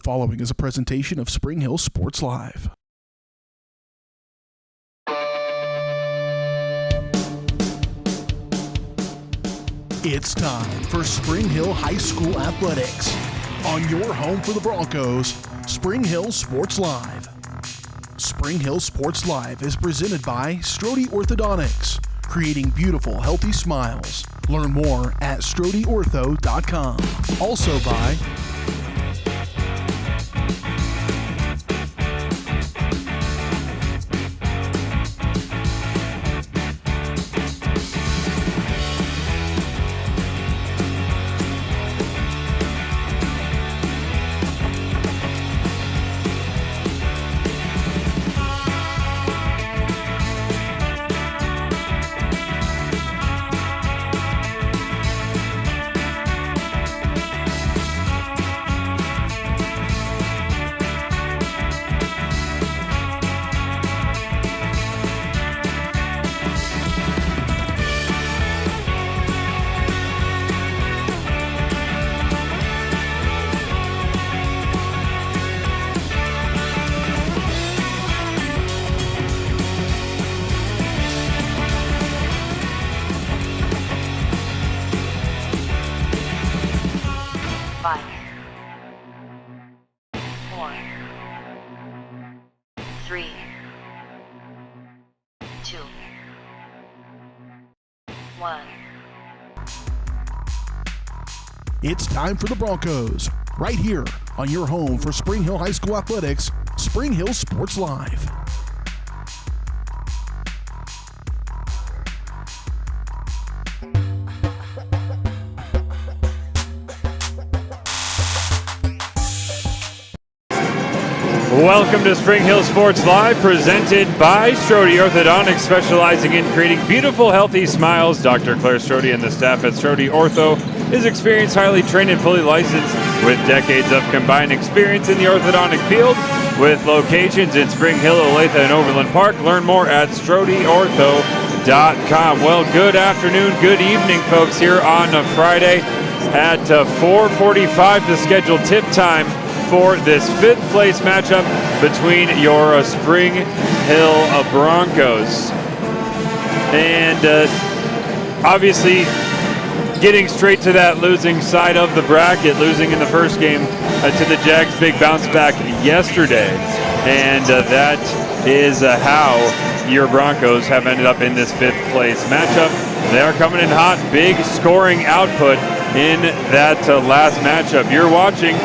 following is a presentation of Spring Hill Sports Live. It's time for Spring Hill High School Athletics. On your home for the Broncos, Spring Hill Sports Live. Spring Hill Sports Live is presented by Strode Orthodontics, creating beautiful, healthy smiles. Learn more at StrodeOrtho.com. Also by It's time for the Broncos, right here on your home for Spring Hill High School Athletics, Spring Hill Sports Live. Welcome to Spring Hill Sports Live, presented by Strode Orthodontics, specializing in creating beautiful, healthy smiles. Dr. Claire Strode and the staff at Strode Ortho is experienced, highly trained, and fully licensed with decades of combined experience in the orthodontic field, with locations in Spring Hill, Olathe, and Overland Park. Learn more at StrodeOrtho.com. Well, good afternoon, good evening, folks, here on a Friday at 4:45, the scheduled tip time for this fifth place matchup between your Spring Hill Broncos. And obviously getting straight to that losing side of the bracket, losing in the first game to the Jags, big bounce back yesterday. And that is how your Broncos have ended up in this fifth place matchup. They are coming in hot, big scoring output in that last matchup. You're watching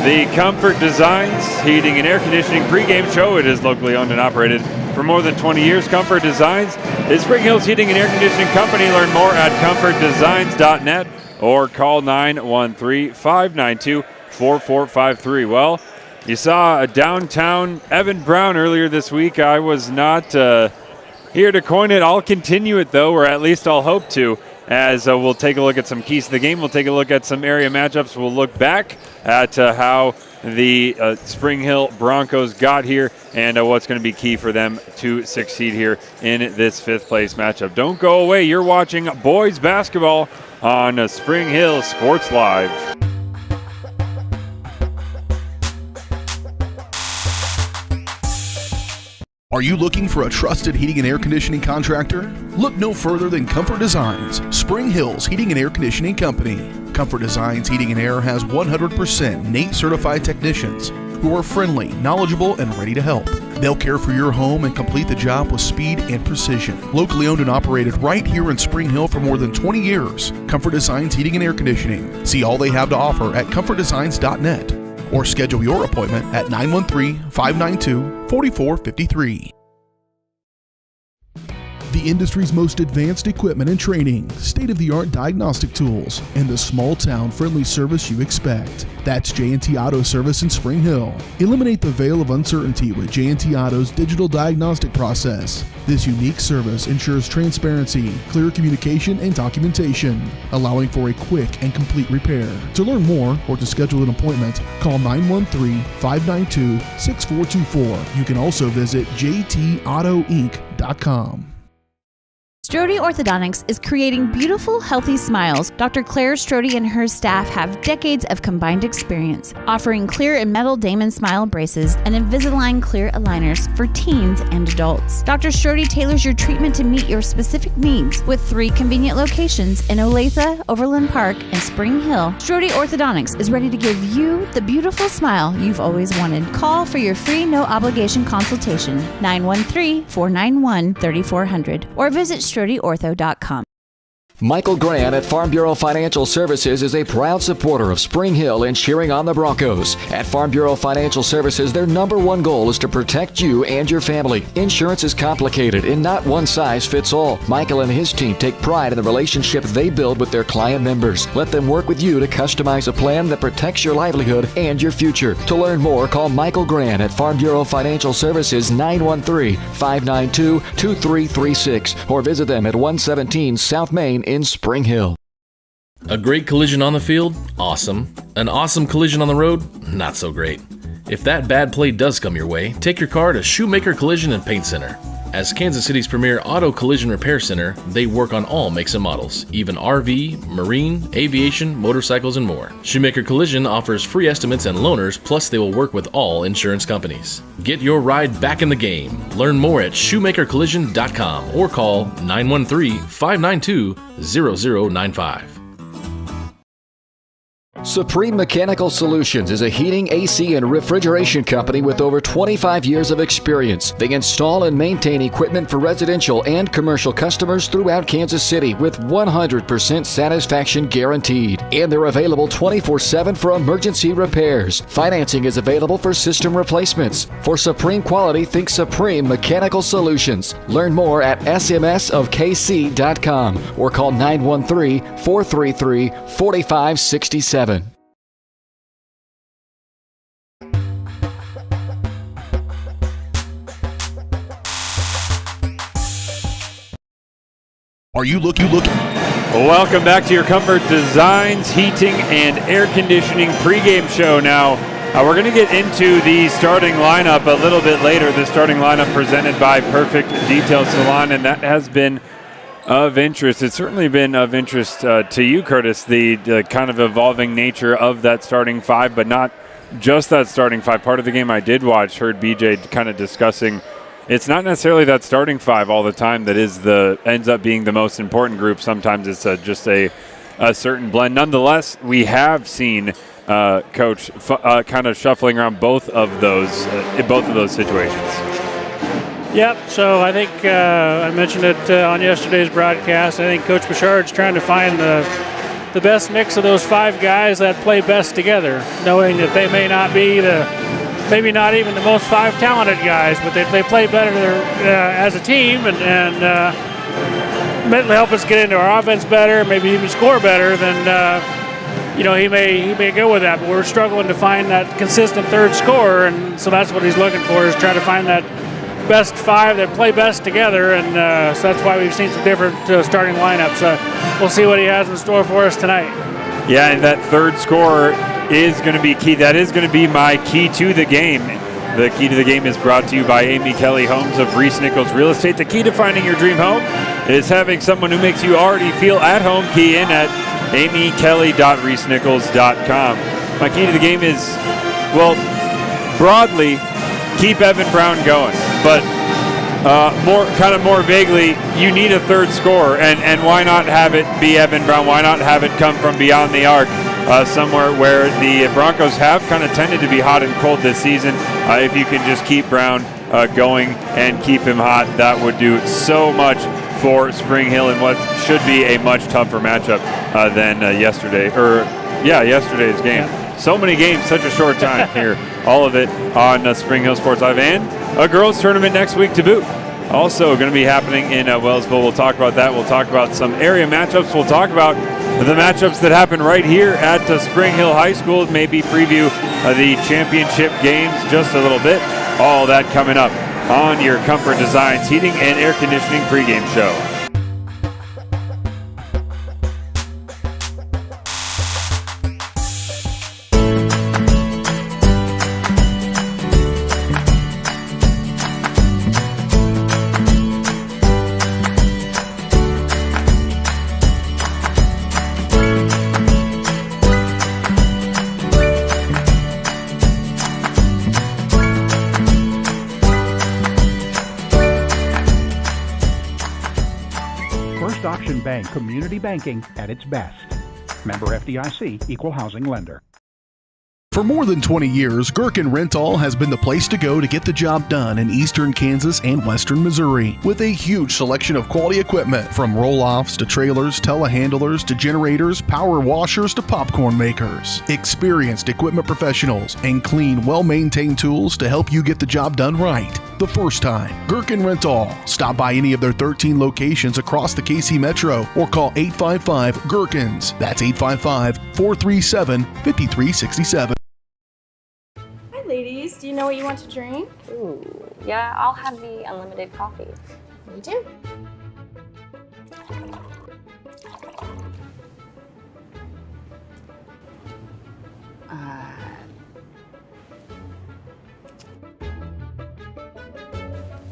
the Comfort Designs Heating and Air Conditioning pregame show. It is locally owned and operated for more than 20 years. Comfort Designs is Spring Hill's heating and air conditioning company. Learn more at comfortdesigns.net or call 913-592-4453. Well, you saw a downtown Evan Brown earlier this week. I was not here to coin it. I'll continue it, though, or at least I'll hope to, as we'll take a look at some keys to the game. We'll take a look at some area matchups. We'll look back at how the Spring Hill Broncos got here and what's going to be key for them to succeed here in this fifth place matchup. Don't go away. You're watching boys basketball on Spring Hill Sports Live. Are you looking for a trusted heating and air conditioning contractor? Look no further than Comfort Designs, Spring Hill's heating and air conditioning company. Comfort Designs Heating and Air has 100% NATE certified technicians who are friendly, knowledgeable, and ready to help. They'll care for your home and complete the job with speed and precision. Locally owned and operated right here in Spring Hill for more than 20 years, Comfort Designs Heating and Air Conditioning. See all they have to offer at comfortdesigns.net. or schedule your appointment at 913-592-4453. The industry's most advanced equipment and training, state-of-the-art diagnostic tools, and the small-town friendly service you expect. That's J&T Auto Service in Spring Hill. Eliminate the veil of uncertainty with J&T Auto's digital diagnostic process. This unique service ensures transparency, clear communication, and documentation, allowing for a quick and complete repair. To learn more or to schedule an appointment, call 913-592-6424. You can also visit jtautoinc.com. Strode Orthodontics is creating beautiful, healthy smiles. Dr. Claire Strode and her staff have decades of combined experience, offering clear and metal Damon Smile braces and Invisalign clear aligners for teens and adults. Dr. Strode tailors your treatment to meet your specific needs with 3 convenient locations in Olathe, Overland Park, and Spring Hill. Strode Orthodontics is ready to give you the beautiful smile you've always wanted. Call for your free no-obligation consultation, 913-491-3400, or visit StrodeOrtho.com. Michael Grant at Farm Bureau Financial Services is a proud supporter of Spring Hill and cheering on the Broncos. At Farm Bureau Financial Services, their number one goal is to protect you and your family. Insurance is complicated and not one size fits all. Michael and his team take pride in the relationship they build with their client members. Let them work with you to customize a plan that protects your livelihood and your future. To learn more, call Michael Grant at Farm Bureau Financial Services 913-592-2336 or visit them at 117 South Main in Spring Hill. A great collision on the field? Awesome. An awesome collision on the road? Not so great. If that bad play does come your way, take your car to Shoemaker Collision and Paint Center. As Kansas City's premier auto collision repair center, they work on all makes and models, even RV, marine, aviation, motorcycles, and more. Shoemaker Collision offers free estimates and loaners, plus they will work with all insurance companies. Get your ride back in the game. Learn more at shoemakercollision.com or call 913-592-0095. Supreme Mechanical Solutions is a heating, AC, and refrigeration company with over 25 years of experience. They install and maintain equipment for residential and commercial customers throughout Kansas City with 100% satisfaction guaranteed. And they're available 24/7 for emergency repairs. Financing is available for system replacements. For supreme quality, think Supreme Mechanical Solutions. Learn more at smsofkc.com or call 913-433-4567. Are you looking? Welcome back to your Comfort Designs Heating and Air Conditioning pregame show. Now, we're going to get into the starting lineup a little bit later. The starting lineup presented by Perfect Detail Salon, and that has been of interest. It's certainly been of interest to you, Curtis, the kind of evolving nature of that starting five, but not just that starting five. Part of the game I did watch, heard BJ kind of discussing it's not necessarily that starting five all the time that ends up being the most important group. Sometimes it's just a certain blend. Nonetheless, we have seen Coach kind of shuffling around both of those situations. Yep, so I think I mentioned it on yesterday's broadcast. I think Coach Bouchard's trying to find the best mix of those 5 guys that play best together, knowing that they may not be maybe not even the most 5 talented guys, but if they play better as a team and help us get into our offense better, maybe even score better, then he may go with that. But we're struggling to find that consistent third scorer, and so that's what he's looking for, is try to find that best 5 that play best together, and so that's why we've seen some different starting lineups. We'll see what he has in store for us tonight. Yeah, and that third scorer is going to be key. That is going to be my key to the game. The key to the game is brought to you by Amy Kelly Homes of Reese Nichols Real Estate. The key to finding your dream home is having someone who makes you already feel at home. Key in at amykelly.reesenichols.com. My key to the game is, well, broadly, keep Evan Brown going. But more vaguely, you need a third scorer, and why not have it be Evan Brown? Why not have it come from beyond the arc, somewhere where the Broncos have kind of tended to be hot and cold this season? If you can just keep Brown going and keep him hot, that would do so much for Spring Hill in what should be a much tougher matchup than yesterday's game. So many games, such a short time here. All of it on Spring Hill Sports Live, and a girls tournament next week to boot. Also going to be happening in Wellsville. We'll talk about that. We'll talk about some area matchups. We'll talk about the matchups that happen right here at Spring Hill High School. Maybe preview the championship games just a little bit. All that coming up on your Comfort Designs Heating and Air Conditioning pregame show. community banking at its best. Member FDIC, Equal Housing Lender. For more than 20 years, Gherkin Rental has been the place to go to get the job done in eastern Kansas and western Missouri. With a huge selection of quality equipment, from roll-offs to trailers, telehandlers to generators, power washers to popcorn makers. Experienced equipment professionals and clean, well-maintained tools to help you get the job done right the first time. Gherkin Rental. Stop by any of their 13 locations across the KC Metro or call 855-GHERKINS. That's 855-437-5367. Ladies, do you know what you want to drink? Ooh, yeah, I'll have the unlimited coffee. Me too.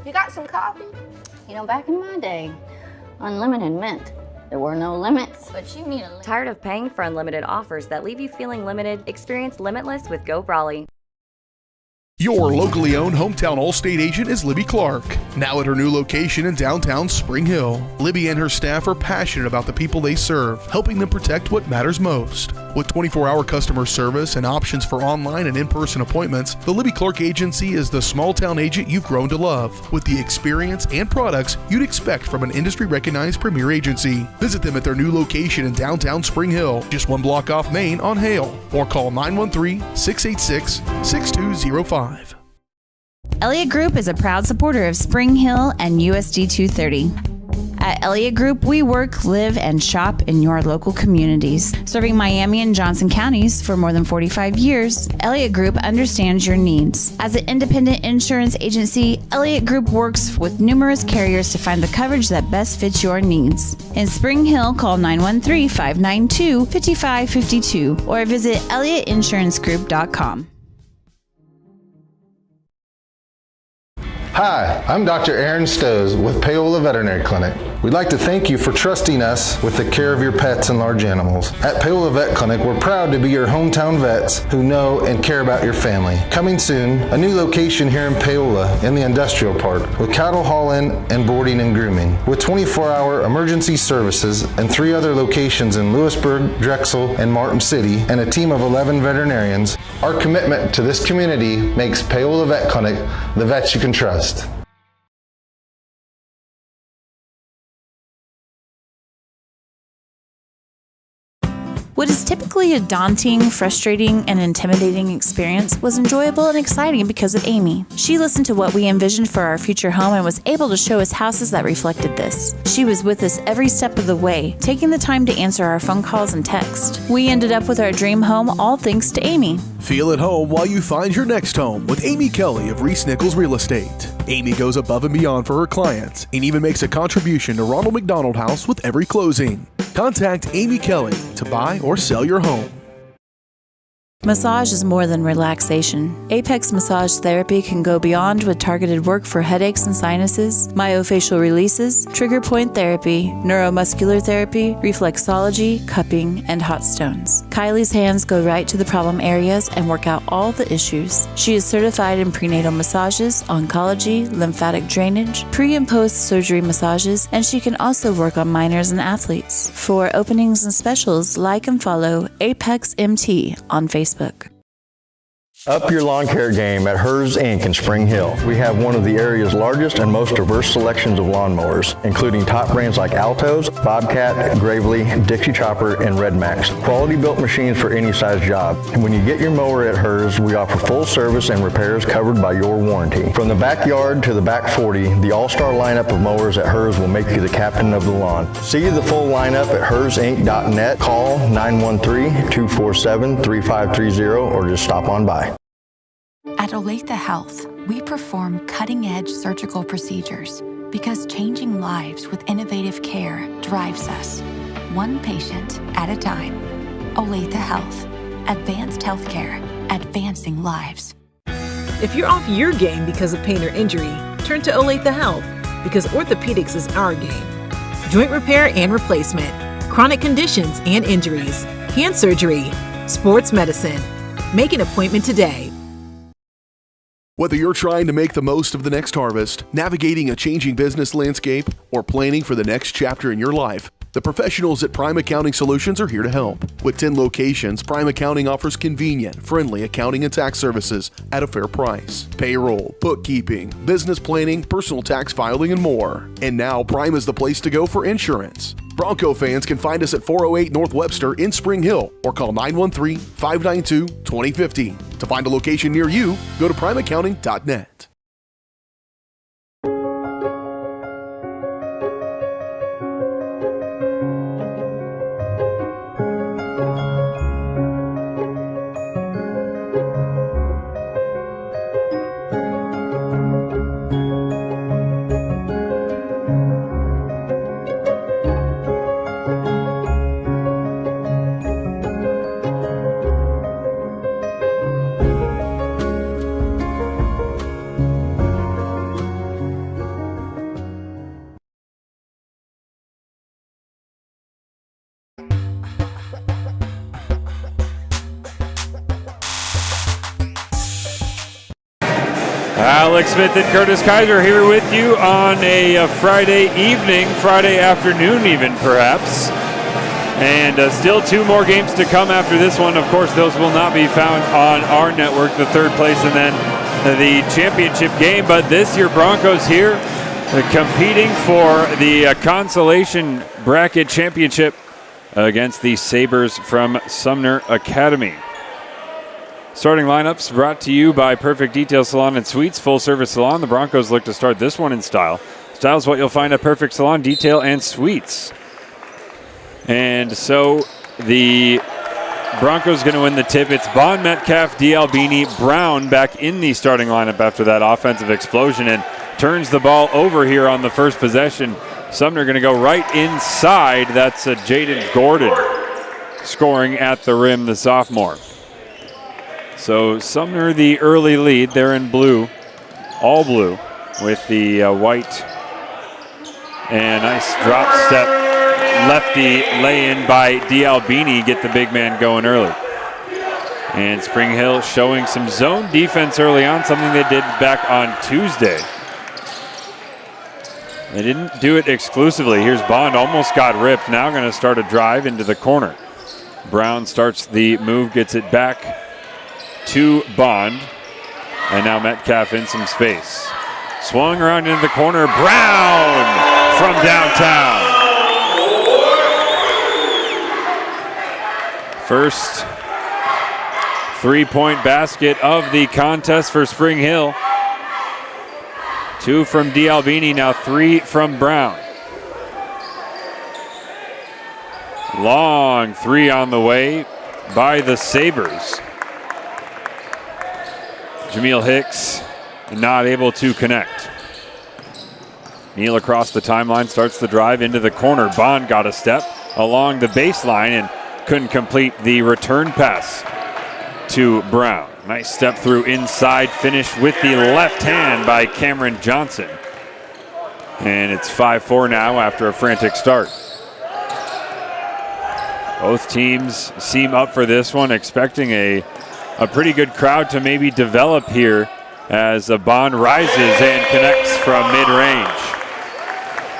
You got some coffee? You know, back in my day, unlimited meant there were no limits. But you need a limit. Tired of paying for unlimited offers that leave you feeling limited? Experience Limitless with Go Brawley. Your locally owned hometown Allstate agent is Libby Clark, now at her new location in downtown Spring Hill. Libby and her staff are passionate about the people they serve, helping them protect what matters most. With 24-hour customer service and options for online and in-person appointments, the Libby Clark Agency is the small-town agent you've grown to love, with the experience and products you'd expect from an industry-recognized premier agency. Visit them at their new location in downtown Spring Hill, just one block off Main on Hale, or call 913-686-6205. Elliott Group is a proud supporter of Spring Hill and USD 230. At Elliott Group, we work, live, and shop in your local communities. Serving Miami and Johnson counties for more than 45 years, Elliott Group understands your needs. As an independent insurance agency, Elliott Group works with numerous carriers to find the coverage that best fits your needs. In Spring Hill, call 913-592-5552 or visit ElliottInsuranceGroup.com. Hi, I'm Dr. Aaron Stowe with Paola Veterinary Clinic. We'd like to thank you for trusting us with the care of your pets and large animals. At Paola Vet Clinic, we're proud to be your hometown vets who know and care about your family. Coming soon, a new location here in Paola in the industrial park with cattle haul-in and boarding and grooming. With 24-hour emergency services and 3 other locations in Lewisburg, Drexel, and Martin City, and a team of 11 veterinarians, our commitment to this community makes Paola Vet Clinic the vets you can trust. What is typically a daunting, frustrating, and intimidating experience was enjoyable and exciting because of Amy. She listened to what we envisioned for our future home and was able to show us houses that reflected this. She was with us every step of the way, taking the time to answer our phone calls and text. We ended up with our dream home all thanks to Amy. Feel at home while you find your next home with Amy Kelly of Reese Nichols Real Estate. Amy goes above and beyond for her clients and even makes a contribution to Ronald McDonald House with every closing. Contact Amy Kelly to buy or sell your home. Massage is more than relaxation. Apex Massage Therapy can go beyond with targeted work for headaches and sinuses, myofascial releases, trigger point therapy, neuromuscular therapy, reflexology, cupping, and hot stones. Kylie's hands go right to the problem areas and work out all the issues. She is certified in prenatal massages, oncology, lymphatic drainage, pre- and post-surgery massages, and she can also work on minors and athletes. For openings and specials, like and follow Apex MT on Facebook. Up your lawn care game at Hers Inc. in Spring Hill. We have one of the area's largest and most diverse selections of lawnmowers, including top brands like Altos, Bobcat, Gravely, Dixie Chopper, and Red Max. Quality built machines for any size job. And when you get your mower at Hers, we offer full service and repairs covered by your warranty. From the backyard to the back 40, the all-star lineup of mowers at Hers will make you the captain of the lawn. See the full lineup at hersinc.net. Call 913-247-3530 or just stop on by. At Olathe Health, we perform cutting-edge surgical procedures because changing lives with innovative care drives us, one patient at a time. Olathe Health, advanced healthcare, advancing lives. If you're off your game because of pain or injury, turn to Olathe Health because orthopedics is our game. Joint repair and replacement, chronic conditions and injuries, hand surgery, sports medicine. Make an appointment today. Whether you're trying to make the most of the next harvest, navigating a changing business landscape, or planning for the next chapter in your life, the professionals at Prime Accounting Solutions are here to help. With 10 locations, Prime Accounting offers convenient, friendly accounting and tax services at a fair price. Payroll, bookkeeping, business planning, personal tax filing, and more. And now Prime is the place to go for insurance. Bronco fans can find us at 408 North Webster in Spring Hill or call 913-592-2050. To find a location near you, go to primeaccounting.net. Alex Smith and Curtis Kaiser here with you on a Friday evening, Friday afternoon even perhaps. And still two more games to come after this one. Of course, those will not be found on our network, the third place and then the championship game. But this year, Broncos here competing for the consolation bracket championship against the Sabres from Sumner Academy. Starting lineups brought to you by Perfect Detail Salon and Suites, full-service salon. The Broncos look to start this one in style. Style is what you'll find at Perfect Salon, Detail, and Suites. And so the Broncos going to win the tip. It's Bond, Metcalf, D'Albini, Brown back in the starting lineup after that offensive explosion and turns the ball over here on the first possession. Sumner going to go right inside. That's Jaden Gordon scoring at the rim, the sophomore. So Sumner the early lead. They're in blue, all blue, with the white. And nice drop step, lefty lay-in by D'Albini, get the big man going early. And Spring Hill showing some zone defense early on, something they did back on Tuesday. They didn't do it exclusively. Here's Bond, almost got ripped. Now going to start a drive into the corner. Brown starts the move, gets it back to Bond, and now Metcalf in some space. Swung around into the corner, Brown from downtown. First three-point basket of the contest for Spring Hill. 2 from D'Albini, now 3 from Brown. Long three on the way by the Sabres. Jameel Hicks not able to connect. Neal across the timeline, starts the drive into the corner. Bond got a step along the baseline and couldn't complete the return pass to Brown. Nice step through inside, finish with the left hand by Cameron Johnson. And it's 5-4 now after a frantic start. Both teams seem up for this one, expecting a pretty good crowd to maybe develop here as a Bond rises and connects from mid-range.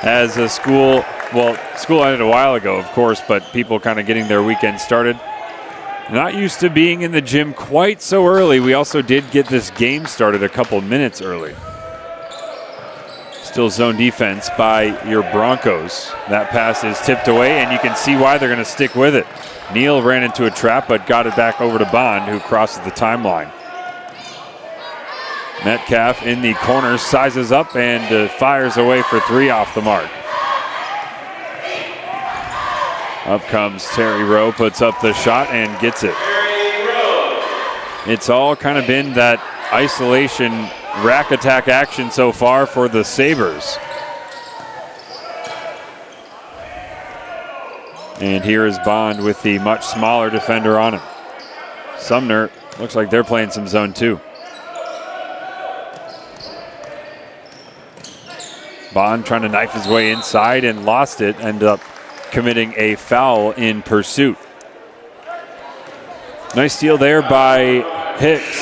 As a school ended a while ago, of course, but people kind of getting their weekend started. Not used to being in the gym quite so early. We also did get this game started a couple minutes early. Still zone defense by your Broncos. That pass is tipped away, and you can see why they're going to stick with it. Neal ran into a trap, but got it back over to Bond, who crosses the timeline. Metcalf in the corner, sizes up, and fires away for 3 off the mark. Up comes Terry Rowe, puts up the shot, and gets it. It's all kind of been that isolation rack attack action so far for the Sabres. And here is Bond with the much smaller defender on him. Sumner looks like they're playing some zone too. Bond trying to knife his way inside and lost it, ended up committing a foul in pursuit. Nice steal there by Hicks.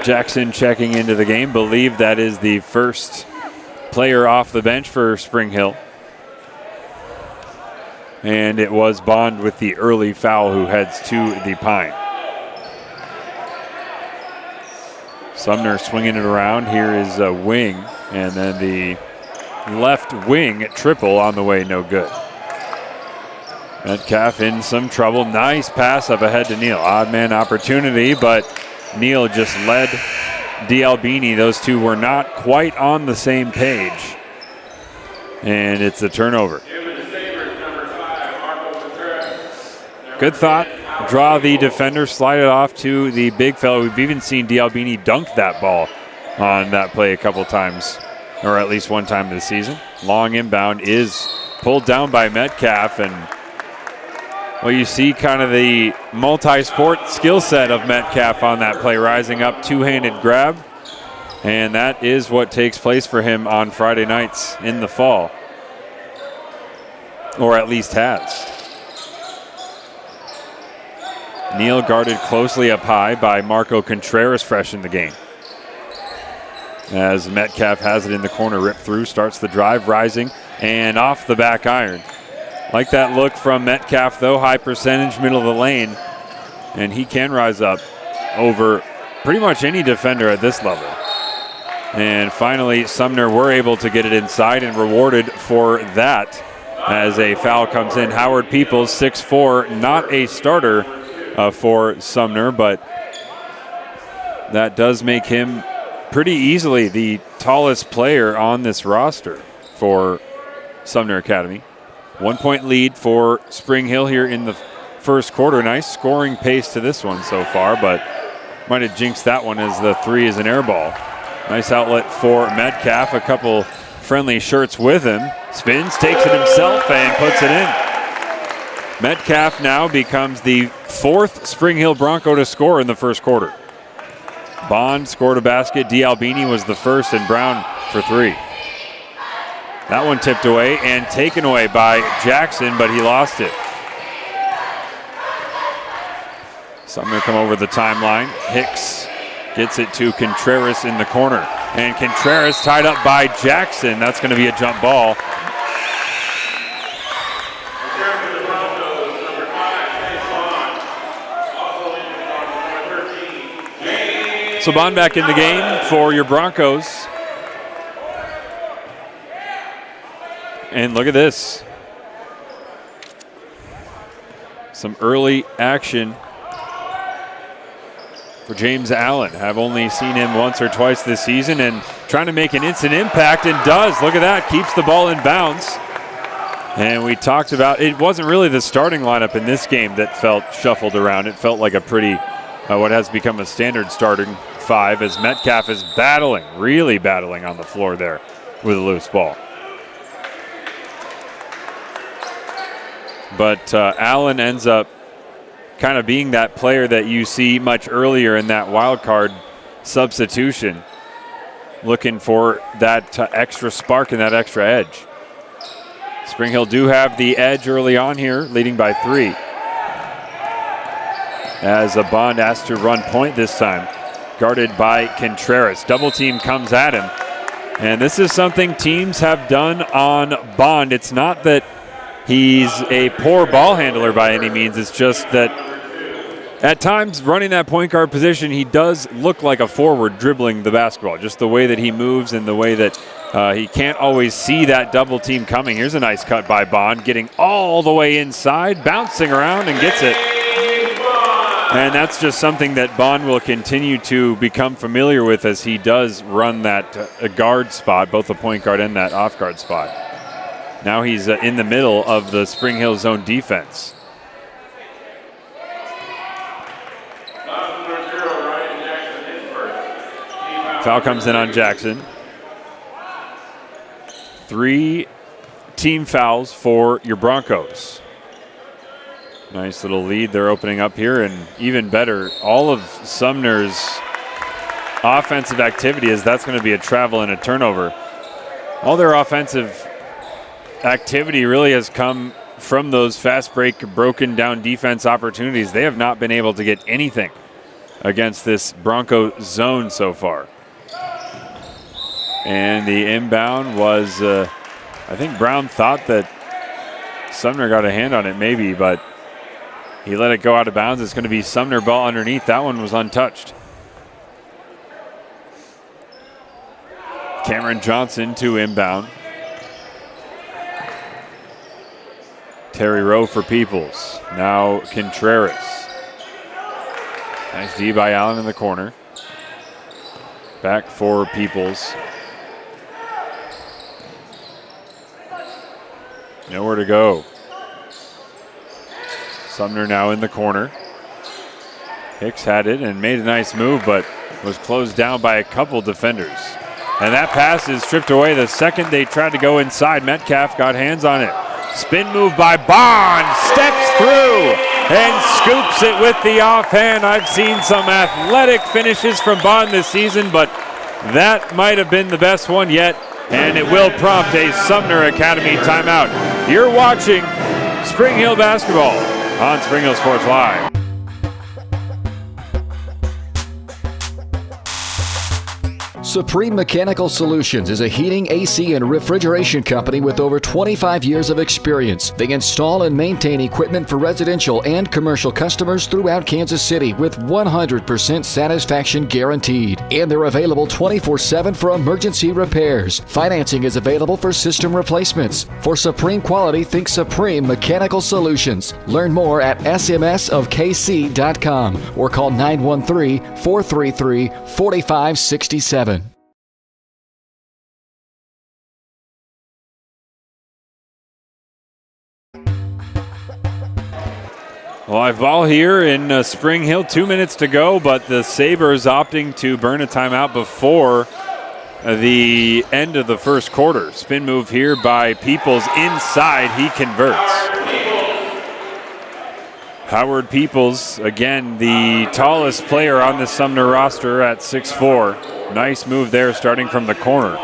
Jackson checking into the game. Believe that is the first player off the bench for Spring Hill. And it was Bond with the early foul who heads to the Pine. Sumner swinging it around. Here is a wing, and then the left wing triple on the way, no good. Metcalf in some trouble. Nice pass up ahead to Neal. Odd man opportunity, but Neal just led D'Albini. Those two were not quite on the same page. And it's a turnover. Good thought. Draw the defender, slide it off to the big fellow. We've even seen D'Albini dunk that ball on that play a couple times, or at least one time this season. Long inbound is pulled down by Metcalf, and well, you see kind of the multi-sport skill set of Metcalf on that play, rising up, two-handed grab, and that is what takes place for him on Friday nights in the fall, or at least has. Neal guarded closely up high by Marco Contreras, fresh in the game. As Metcalf has it in the corner, ripped through, starts the drive, rising, and off the back iron. Like that look from Metcalf, though, high percentage, middle of the lane, and he can rise up over pretty much any defender at this level. And finally, Sumner were able to get it inside and rewarded for that as a foul comes in. Howard Peoples, 6'4", not a starter for Sumner, but that does make him pretty easily the tallest player on this roster for Sumner Academy. 1 point lead for Spring Hill here in the first quarter. Nice scoring pace to this one so far, but might have jinxed that one as the three is an air ball. Nice outlet for Metcalf, a couple friendly shirts with him. Spins, takes it himself, and puts it in. Metcalf now becomes the fourth Spring Hill Bronco to score in the first quarter. Bond scored a basket. D'Albini was the first, and Brown for three. That one tipped away and taken away by Jackson, but he lost it. Sumner come over the timeline. Hicks gets it to Contreras in the corner. And Contreras tied up by Jackson. That's going to be a jump ball. So Bond back in the game for your Broncos. And look at this. Some early action for James Allen. Have only seen him once or twice this season and trying to make an instant impact, and does. Look at that. Keeps the ball in bounds. And we talked about, it wasn't really the starting lineup in this game that felt shuffled around. It felt like a pretty, what has become a standard starting five, as Metcalf is battling, really battling on the floor there with a loose ball. But Allen ends up kind of being that player that you see much earlier in that wild card substitution, looking for that extra spark and that extra edge. Spring Hill do have the edge early on here, leading by 3. As a Bond asked to run point this time, guarded by Contreras. Double team comes at him. And this is something teams have done on Bond. It's not that he's a poor ball handler by any means. It's just that at times running that point guard position, he does look like a forward dribbling the basketball. Just the way that he moves and the way that he can't always see that double team coming. Here's a nice cut by Bond, getting all the way inside, bouncing around and gets it. And that's just something that Bond will continue to become familiar with as he does run that guard spot, both the point guard and that off guard spot. Now he's in the middle of the Spring Hill zone defense. Foul comes in on Jackson. 3 team fouls for your Broncos. Nice little lead they're opening up here, and even better, all of Sumner's offensive activity, as that's going to be a travel and a turnover. All their offensive activity really has come from those fast break, broken down defense opportunities. They have not been able to get anything against this Bronco zone so far. And the inbound was, I think Brown thought that Sumner got a hand on it maybe, but he let it go out of bounds. It's going to be Sumner ball underneath. That one was untouched. Cameron Johnson to inbound. Terry Rowe for Peoples. Now Contreras. Nice D by Allen in the corner. Back for Peoples. Nowhere to go. Sumner now in the corner. Hicks had it and made a nice move, but was closed down by a couple defenders. And that pass is stripped away the second they tried to go inside. Metcalf got hands on it. Spin move by Bond. Steps through and scoops it with the offhand. I've seen some athletic finishes from Bond this season, but that might have been the best one yet. And it will prompt a Sumner Academy timeout. You're watching Spring Hill basketball on Spring Hill Sports Live. Supreme Mechanical Solutions is a heating, AC, and refrigeration company with over 25 years of experience. They install and maintain equipment for residential and commercial customers throughout Kansas City with 100% satisfaction guaranteed. And they're available 24/7 for emergency repairs. Financing is available for system replacements. For supreme quality, think Supreme Mechanical Solutions. Learn more at smsofkc.com or call 913-433-4567. Live ball here in Spring Hill. 2 minutes to go, but the Sabres opting to burn a timeout before the end of the first quarter. Spin move here by Peoples inside. He converts. Howard Peoples, again, the tallest player on the Sumner roster at 6'4". Nice move there starting from the corner.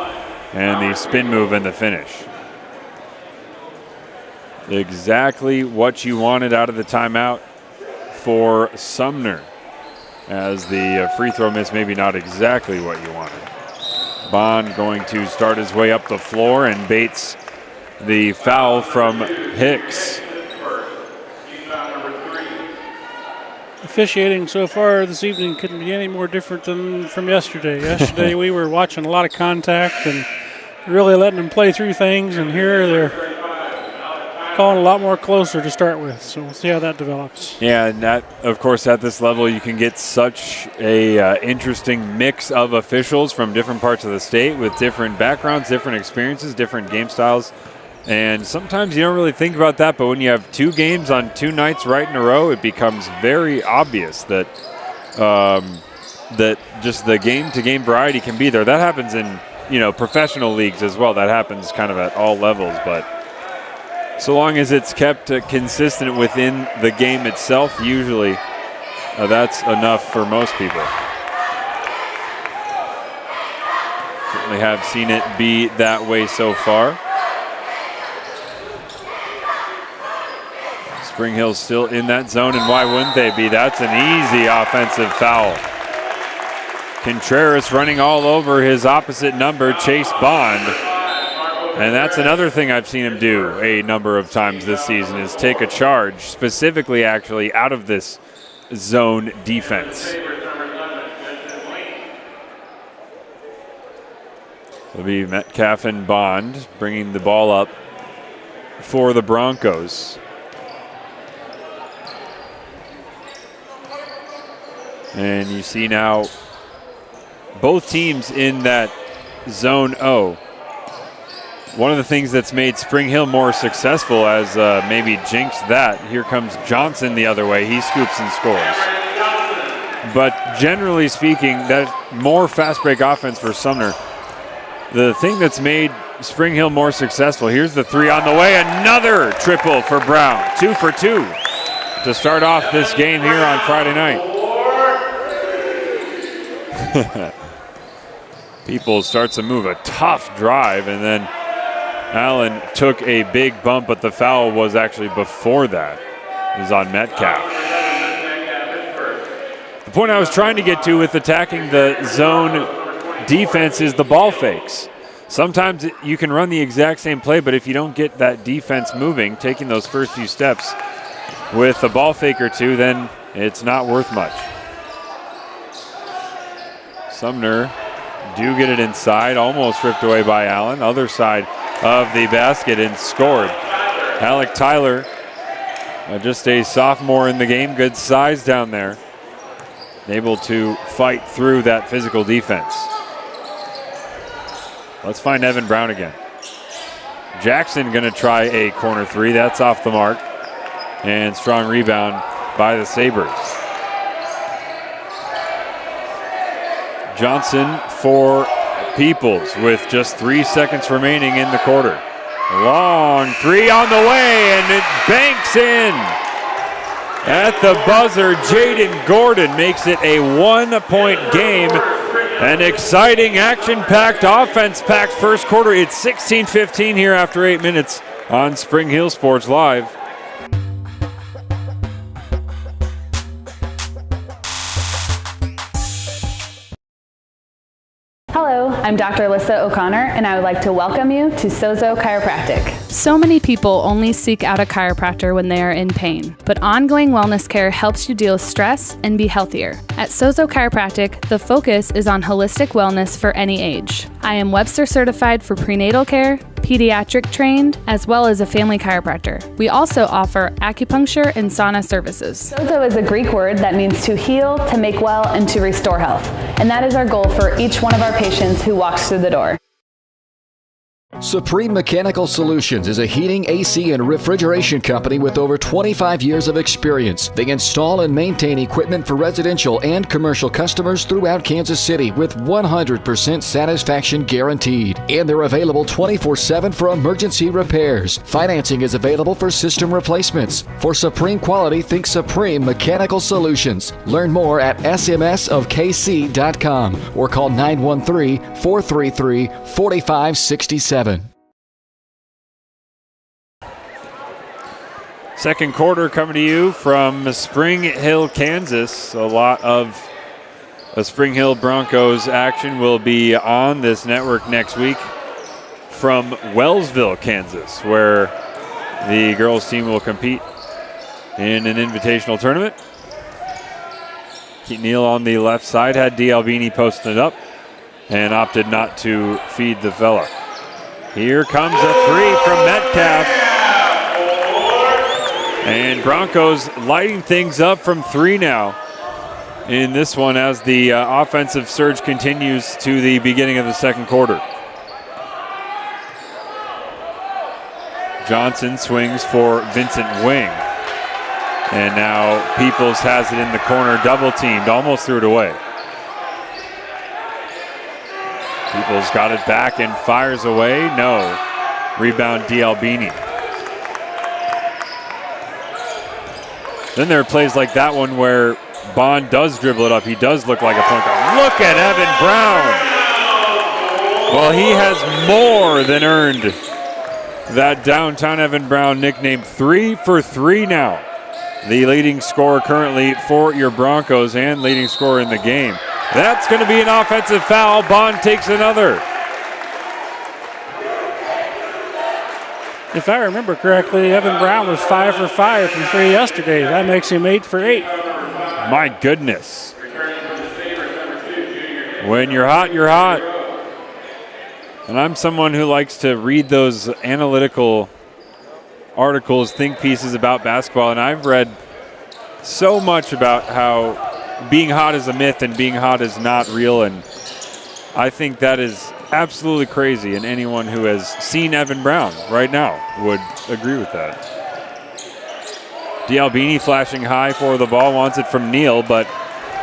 And the spin move and the finish. Exactly what you wanted out of the timeout for Sumner, as the free throw miss maybe not exactly what you wanted. Bond going to start his way up the floor and baits the foul from Hicks. Officiating so far this evening couldn't be any more different than from yesterday. Yesterday we were watching a lot of contact and really letting them play through things, and here they're calling a lot more closer to start with, so we'll see how that develops. Yeah, and that, of course, at this level, you can get such a interesting mix of officials from different parts of the state with different backgrounds, different experiences, different game styles, and sometimes you don't really think about that, but when you have two games on 2 nights right in a row, it becomes very obvious that that just the game-to-game variety can be there. That happens in professional leagues as well. That happens kind of at all levels, but so long as it's kept consistent within the game itself, usually that's enough for most people. Certainly have seen it be that way so far. Spring Hill's still in that zone, and why wouldn't they be? That's an easy offensive foul. Contreras running all over his opposite number, Chase Bond. And that's another thing I've seen him do a number of times this season, is take a charge, specifically actually out of this zone defense. It'll be Metcalf and Bond bringing the ball up for the Broncos. And you see now both teams in that zone O. One of the things that's made Spring Hill more successful, as maybe jinxed that, here comes Johnson the other way. He scoops and scores. But generally speaking, that more fast break offense for Sumner. The thing that's made Spring Hill more successful, here's the three on the way. Another triple for Brown. 2 for 2 to start off this game here on Friday night. People starts to move a tough drive, and then Allen took a big bump, but the foul was actually before that. It was on Metcalf. The point I was trying to get to with attacking the zone defense is the ball fakes. Sometimes you can run the exact same play, but if you don't get that defense moving, taking those first few steps with a ball fake or two, then it's not worth much. Sumner do get it inside, almost ripped away by Allen. Other side of the basket and scored. Alec Tyler, just a sophomore in the game, good size down there. Able to fight through that physical defense. Let's find Evan Brown again. Jackson going to try a corner three. That's off the mark. And strong rebound by the Sabres. Johnson for Peoples with just 3 seconds remaining in the quarter. Long three on the way, and it banks in. At the buzzer, Jaden Gordon makes it a 1-point game. An exciting, action-packed, offense-packed first quarter. It's 16-15 here after 8 minutes on Spring Hill Sports Live. Hello, I'm Dr. Alyssa O'Connor, and I would like to welcome you to Sozo Chiropractic. So many people only seek out a chiropractor when they are in pain, but ongoing wellness care helps you deal with stress and be healthier. At Sozo Chiropractic, the focus is on holistic wellness for any age. I am Webster certified for prenatal care, pediatric trained, as well as a family chiropractor. We also offer acupuncture and sauna services. Sozo is a Greek word that means to heal, to make well, and to restore health. And that is our goal for each one of our patients who walks through the door. Supreme Mechanical Solutions is a heating, AC, and refrigeration company with over 25 years of experience. They install and maintain equipment for residential and commercial customers throughout Kansas City with 100% satisfaction guaranteed. And they're available 24/7 for emergency repairs. Financing is available for system replacements. For supreme quality, think Supreme Mechanical Solutions. Learn more at smsofkc.com or call 913-433-4567. Second quarter coming to you from Spring Hill, Kansas. A lot of Spring Hill Broncos action will be on this network next week from Wellsville, Kansas, where the girls team will compete in an invitational tournament. Keith Neal on the left side had D. Albini posted up and opted not to feed the fella. Here comes a three from Metcalf. And Broncos lighting things up from three now in this one as the offensive surge continues to the beginning of the second quarter. Johnson swings for Vincent Wing. And now Peoples has it in the corner, double teamed, almost threw it away. Peoples got it back and fires away. No. Rebound D. Albini. Then there are plays like that one where Bond does dribble it up. He does look like a point guard. Look at Evan Brown. Well, he has more than earned that downtown Evan Brown nickname. 3 for 3 now. The leading scorer currently for your Broncos and leading scorer in the game. That's going to be an offensive foul. Bond takes another. If I remember correctly, Evan Brown was 5 for 5 from 3 yesterday. That makes him 8 for 8. My goodness. When you're hot, you're hot. And I'm someone who likes to read those analytical articles, think pieces about basketball, and I've read so much about how being hot is a myth and being hot is not real, and I think that is absolutely crazy, and anyone who has seen Evan Brown right now would agree with that. D. Albini flashing high for the ball, wants it from Neal, but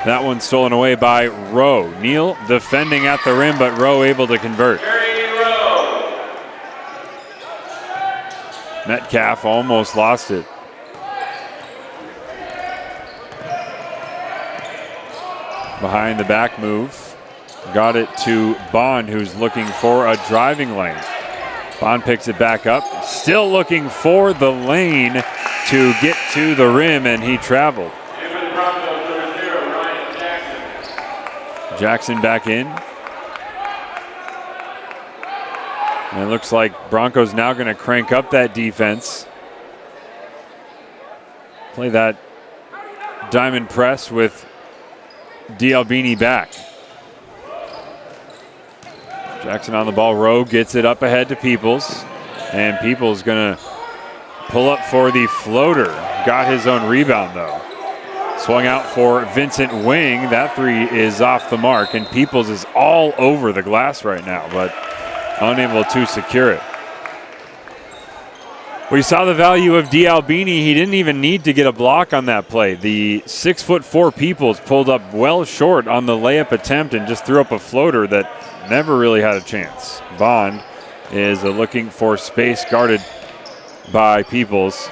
that one's stolen away by Rowe. Neal defending at the rim, but Rowe able to convert. Metcalf almost lost it. Behind the back move. Got it to Bond, who's looking for a driving lane. Bond picks it back up. Still looking for the lane to get to the rim, and he traveled. Jackson back in. And it looks like Broncos now going to crank up that defense. Play that diamond press with D'Albini back. Jackson on the ball. Rowe gets it up ahead to Peoples. And Peoples going to pull up for the floater. Got his own rebound, though. Swung out for Vincent Wing. That three is off the mark. And Peoples is all over the glass right now, but unable to secure it. We saw the value of D'Albini. He didn't even need to get a block on that play. The 6'4" Peoples pulled up well short on the layup attempt and just threw up a floater that never really had a chance. Bond is looking for space, guarded by Peoples.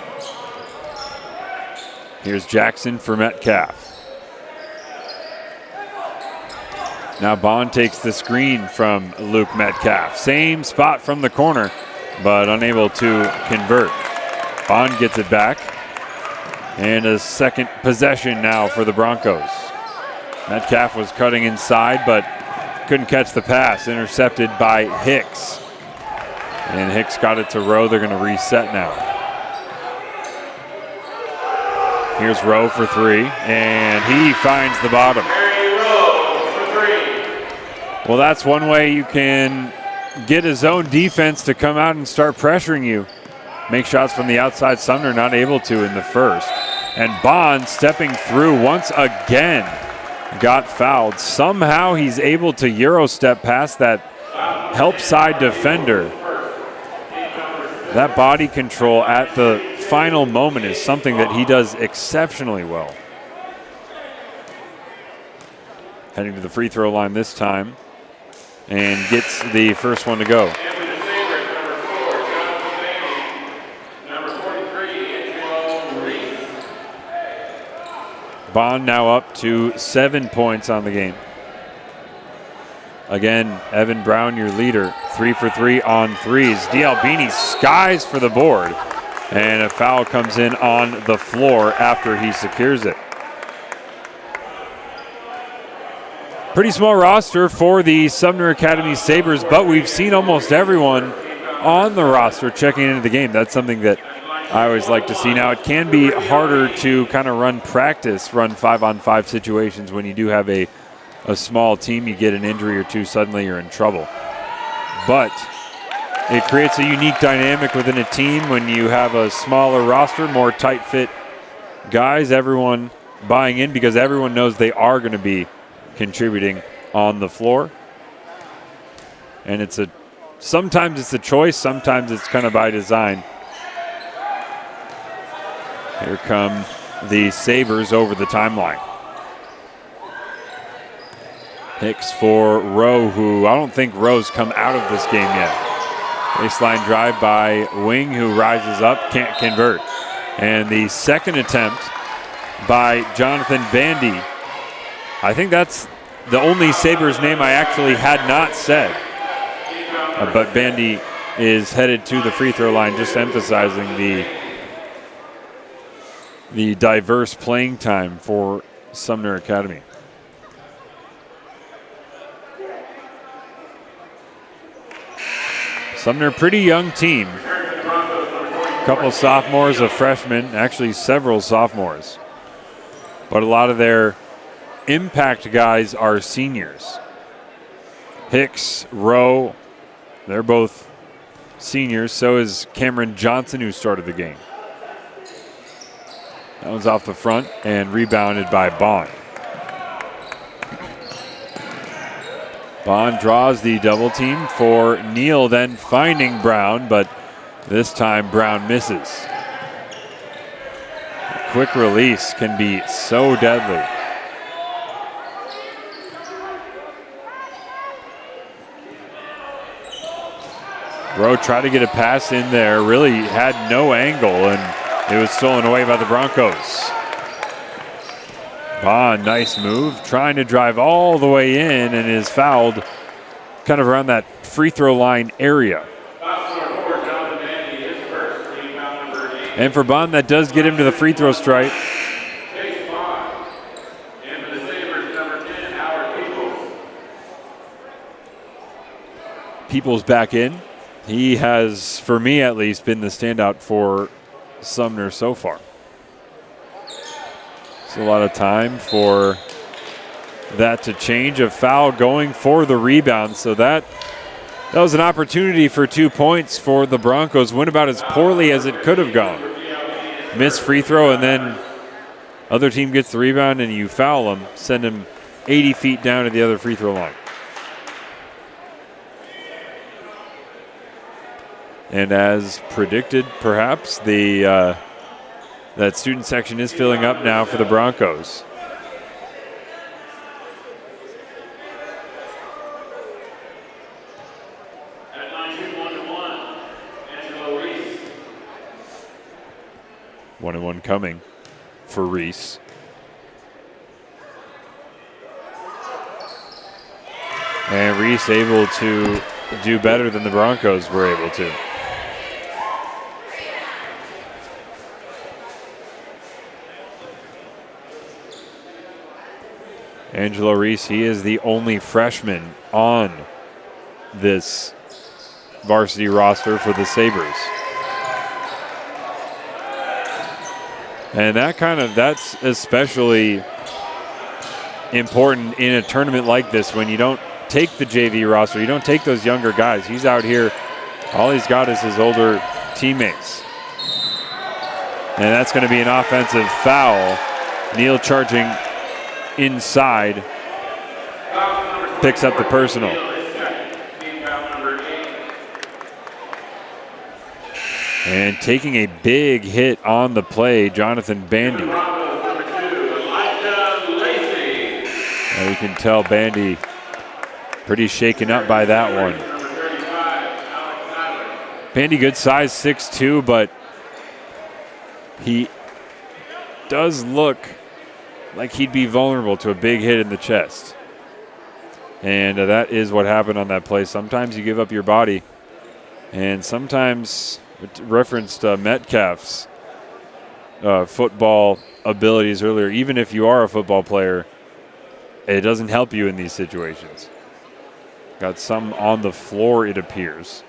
Here's Jackson for Metcalf. Now Bond takes the screen from Luke Metcalf. Same spot from the corner, but unable to convert. Bond gets it back. And a second possession now for the Broncos. Metcalf was cutting inside, but couldn't catch the pass. Intercepted by Hicks. And Hicks got it to Rowe. They're going to reset now. Here's Rowe for three, and he finds the bottom. Well, that's one way you can get a zone defense to come out and start pressuring you. Make shots from the outside. Sumner not able to in the first. And Bond stepping through once again got fouled. Somehow he's able to Euro step past that help side defender. That body control at the final moment is something that he does exceptionally well. Heading to the free throw line this time and gets the first one to go. Bond now up to 7 points on the game. Again, Evan Brown, your leader, 3 for 3 on threes. D'Albini skies for the board, and a foul comes in on the floor after he secures it. Pretty small roster for the Sumner Academy Sabres, but we've seen almost everyone on the roster checking into the game. That's something that I always like to see. Now, it can be harder to kind of run 5-on-5 situations when you do have a small team. You get an injury or two, suddenly you're in trouble. But it creates a unique dynamic within a team when you have a smaller roster, more tight-fit guys, everyone buying in because everyone knows they are going to be contributing on the floor. And sometimes it's a choice, sometimes it's kind of by design. Here come the Sabres over the timeline. Hicks for Rowe, who I don't think Rowe's come out of this game yet. Baseline drive by Wing, who rises up, can't convert. And the second attempt by Jonathan Bandy. I think that's the only Sabres name I actually had not said. But Bandy is headed to the free throw line, just emphasizing the diverse playing time for Sumner Academy. Sumner, pretty young team. A couple of sophomores, a freshman, actually several sophomores. But a lot of their impact guys are seniors. Hicks, Rowe, they're both seniors. So is Cameron Johnson, who started the game. That one's off the front and rebounded by Bond. Bond draws the double team for Neal, then finding Brown, but this time Brown misses. A quick release can be so deadly. Rowe tried to get a pass in there, really had no angle, and it was stolen away by the Broncos. Bond, nice move, trying to drive all the way in and is fouled kind of around that free throw line area. And for Bond, that does get him to the free throw stripe. Peoples back in. He has, for me at least, been the standout for Sumner so far. It's a lot of time for that to change. A foul going for the rebound, so that was an opportunity for 2 points for the Broncos. Went about as poorly as it could have gone. Missed free throw, and then other team gets the rebound and you foul him, send him 80 feet down to the other free throw line. And as predicted, perhaps, that student section is filling up now for the Broncos. One and one coming for Reese. And Reese able to do better than the Broncos were able to. Angelo Reese, he is the only freshman on this varsity roster for the Sabres. And that's especially important in a tournament like this when you don't take the JV roster, you don't take those younger guys. He's out here, all he's got is his older teammates. And that's going to be an offensive foul. Neal charging inside, picks up the personal. And taking a big hit on the play, Jonathan Bandy. And you can tell Bandy pretty shaken up by that one. Bandy good size, 6'2", but he does look like he'd be vulnerable to a big hit in the chest. And that is what happened on that play. Sometimes you give up your body, and sometimes, it referenced Metcalf's football abilities earlier. Even if you are a football player, it doesn't help you in these situations. Got some on the floor, it appears.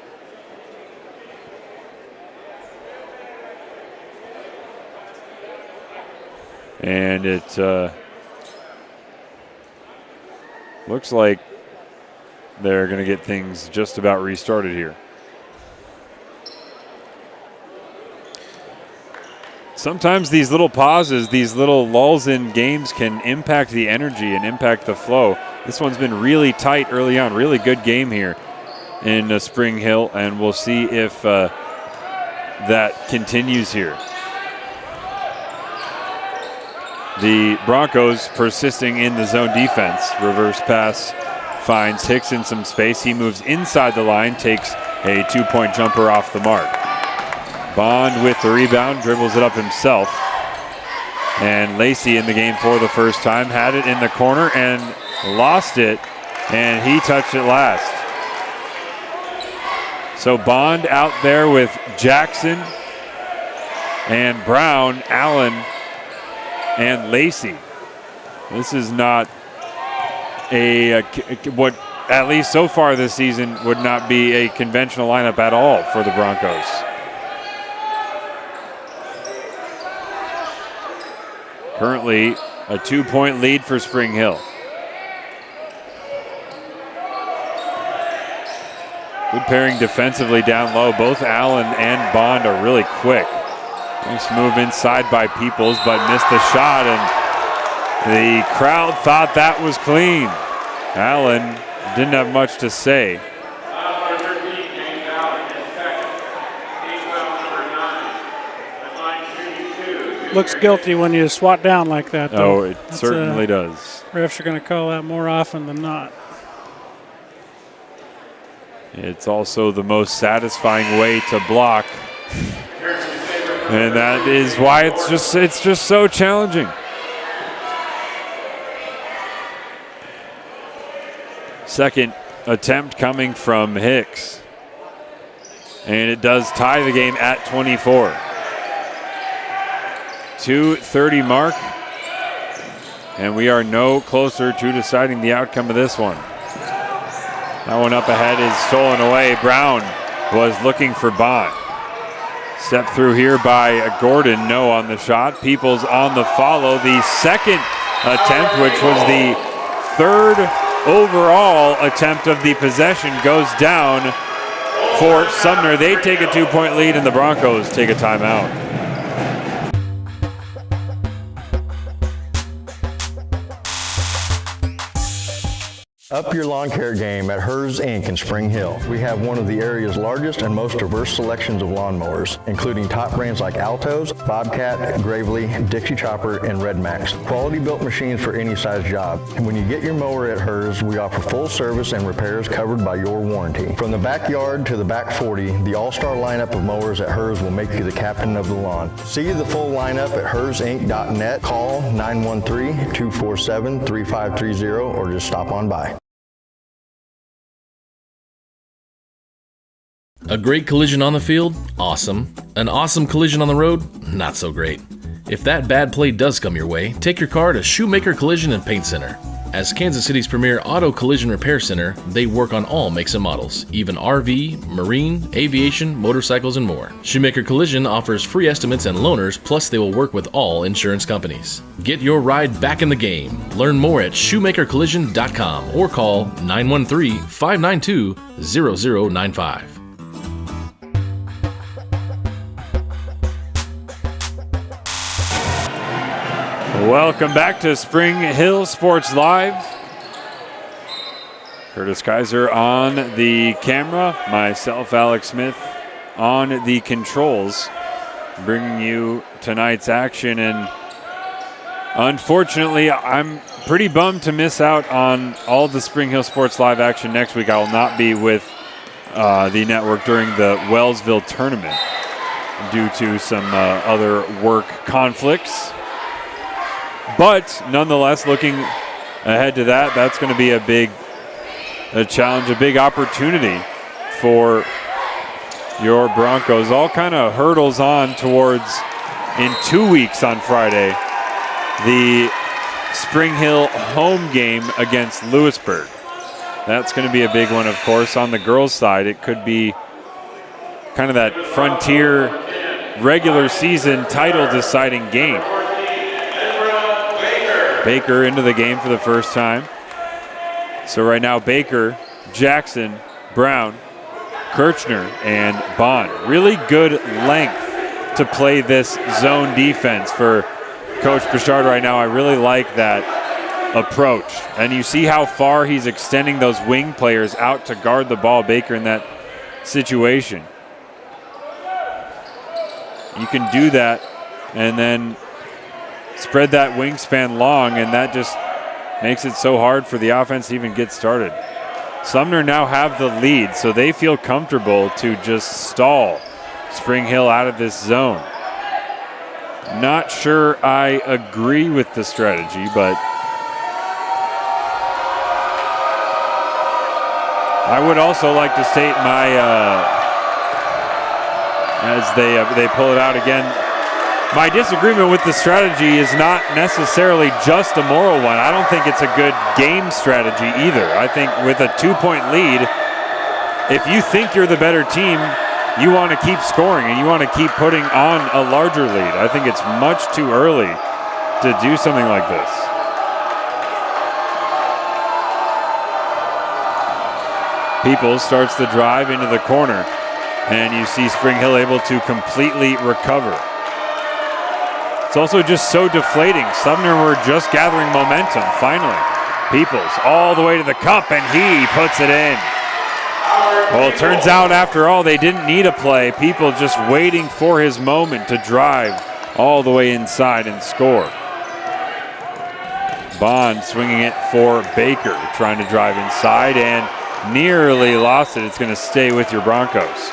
And it looks like they're going to get things just about restarted here. Sometimes these little pauses, these little lulls in games can impact the energy and impact the flow. This one's been really tight early on. Really good game here in Spring Hill, and we'll see if that continues here. The Broncos persisting in the zone defense. Reverse pass finds Hicks in some space. He moves inside the line, takes a two-point jumper off the mark. Bond with the rebound, dribbles it up himself. And Lacey in the game for the first time. Had it in the corner and lost it, and he touched it last. So Bond out there with Jackson and Brown, Allen, and Lacey. This is not what, at least so far this season, would not be a conventional lineup at all for the Broncos. Currently a 2-point lead for Spring Hill. Good pairing defensively down low. Both Allen and Bond are really quick. Nice move inside by Peoples, but missed the shot, and the crowd thought that was clean. Allen didn't have much to say. Looks guilty when you swat down like that, though. Oh, it certainly does. Refs are going to call that more often than not. It's also the most satisfying way to block. And that is why it's just so challenging. Second attempt coming from Hicks. And it does tie the game at 24. 2:30 mark. And we are no closer to deciding the outcome of this one. That one up ahead is stolen away. Brown was looking for Bond. Step through here by Gordon, no on the shot. Peoples on the follow. The second attempt, which was the third overall attempt of the possession, goes down for Sumner. They take a 2-point lead and the Broncos take a timeout. Up your lawn care game at Hers Inc. in Spring Hill. We have one of the area's largest and most diverse selections of lawnmowers, including top brands like Altos, Bobcat, Gravely, Dixie Chopper, and Red Max. Quality built machines for any size job. And when you get your mower at Hers, we offer full service and repairs covered by your warranty. From the backyard to the back 40, the all-star lineup of mowers at Hers will make you the captain of the lawn. See the full lineup at hersinc.net. Call 913-247-3530 or just stop on by. A great collision on the field? Awesome. An awesome collision on the road? Not so great. If that bad play does come your way, take your car to Shoemaker Collision and Paint Center. As Kansas City's premier auto collision repair center, they work on all makes and models, even RV, marine, aviation, motorcycles, and more. Shoemaker Collision offers free estimates and loaners, plus they will work with all insurance companies. Get your ride back in the game. Learn more at shoemakercollision.com or call 913-592-0095. Welcome back to Spring Hill Sports Live. Curtis Kaiser on the camera, myself, Alex Smith, on the controls, bringing you tonight's action. And unfortunately, I'm pretty bummed to miss out on all the Spring Hill Sports Live action next week. I will not be with the network during the Wellsville tournament due to some other work conflicts. But nonetheless, looking ahead to that, that's going to be a challenge, a big opportunity for your Broncos. All kind of hurdles on towards, in 2 weeks on Friday, the Spring Hill home game against Lewisburg. That's going to be a big one, of course. On the girls' side, it could be kind of that Frontier regular season title deciding game. Baker into the game for the first time. So right now, Baker, Jackson, Brown, Kirchner, and Bond. Really good length to play this zone defense for Coach Bouchard right now. I really like that approach. And you see how far he's extending those wing players out to guard the ball, Baker, in that situation. You can do that and then spread that wingspan long, and that just makes it so hard for the offense to even get started. Sumner now have the lead, so they feel comfortable to just stall Spring Hill out of this zone. Not sure I agree with the strategy, but I would also like to state my, as they pull it out again, my disagreement with the strategy is not necessarily just a moral one. I don't think it's a good game strategy either. I think with a 2-point lead, if you think you're the better team, you want to keep scoring and you want to keep putting on a larger lead. I think it's much too early to do something like this. Peoples starts the drive into the corner, and you see Spring Hill able to completely recover. It's also just so deflating. Sumner were just gathering momentum, finally. Peoples all the way to the cup, and he puts it in. Well, it turns out, after all, they didn't need a play. People just waiting for his moment to drive all the way inside and score. Bond swinging it for Baker, trying to drive inside, and nearly lost it. It's going to stay with your Broncos.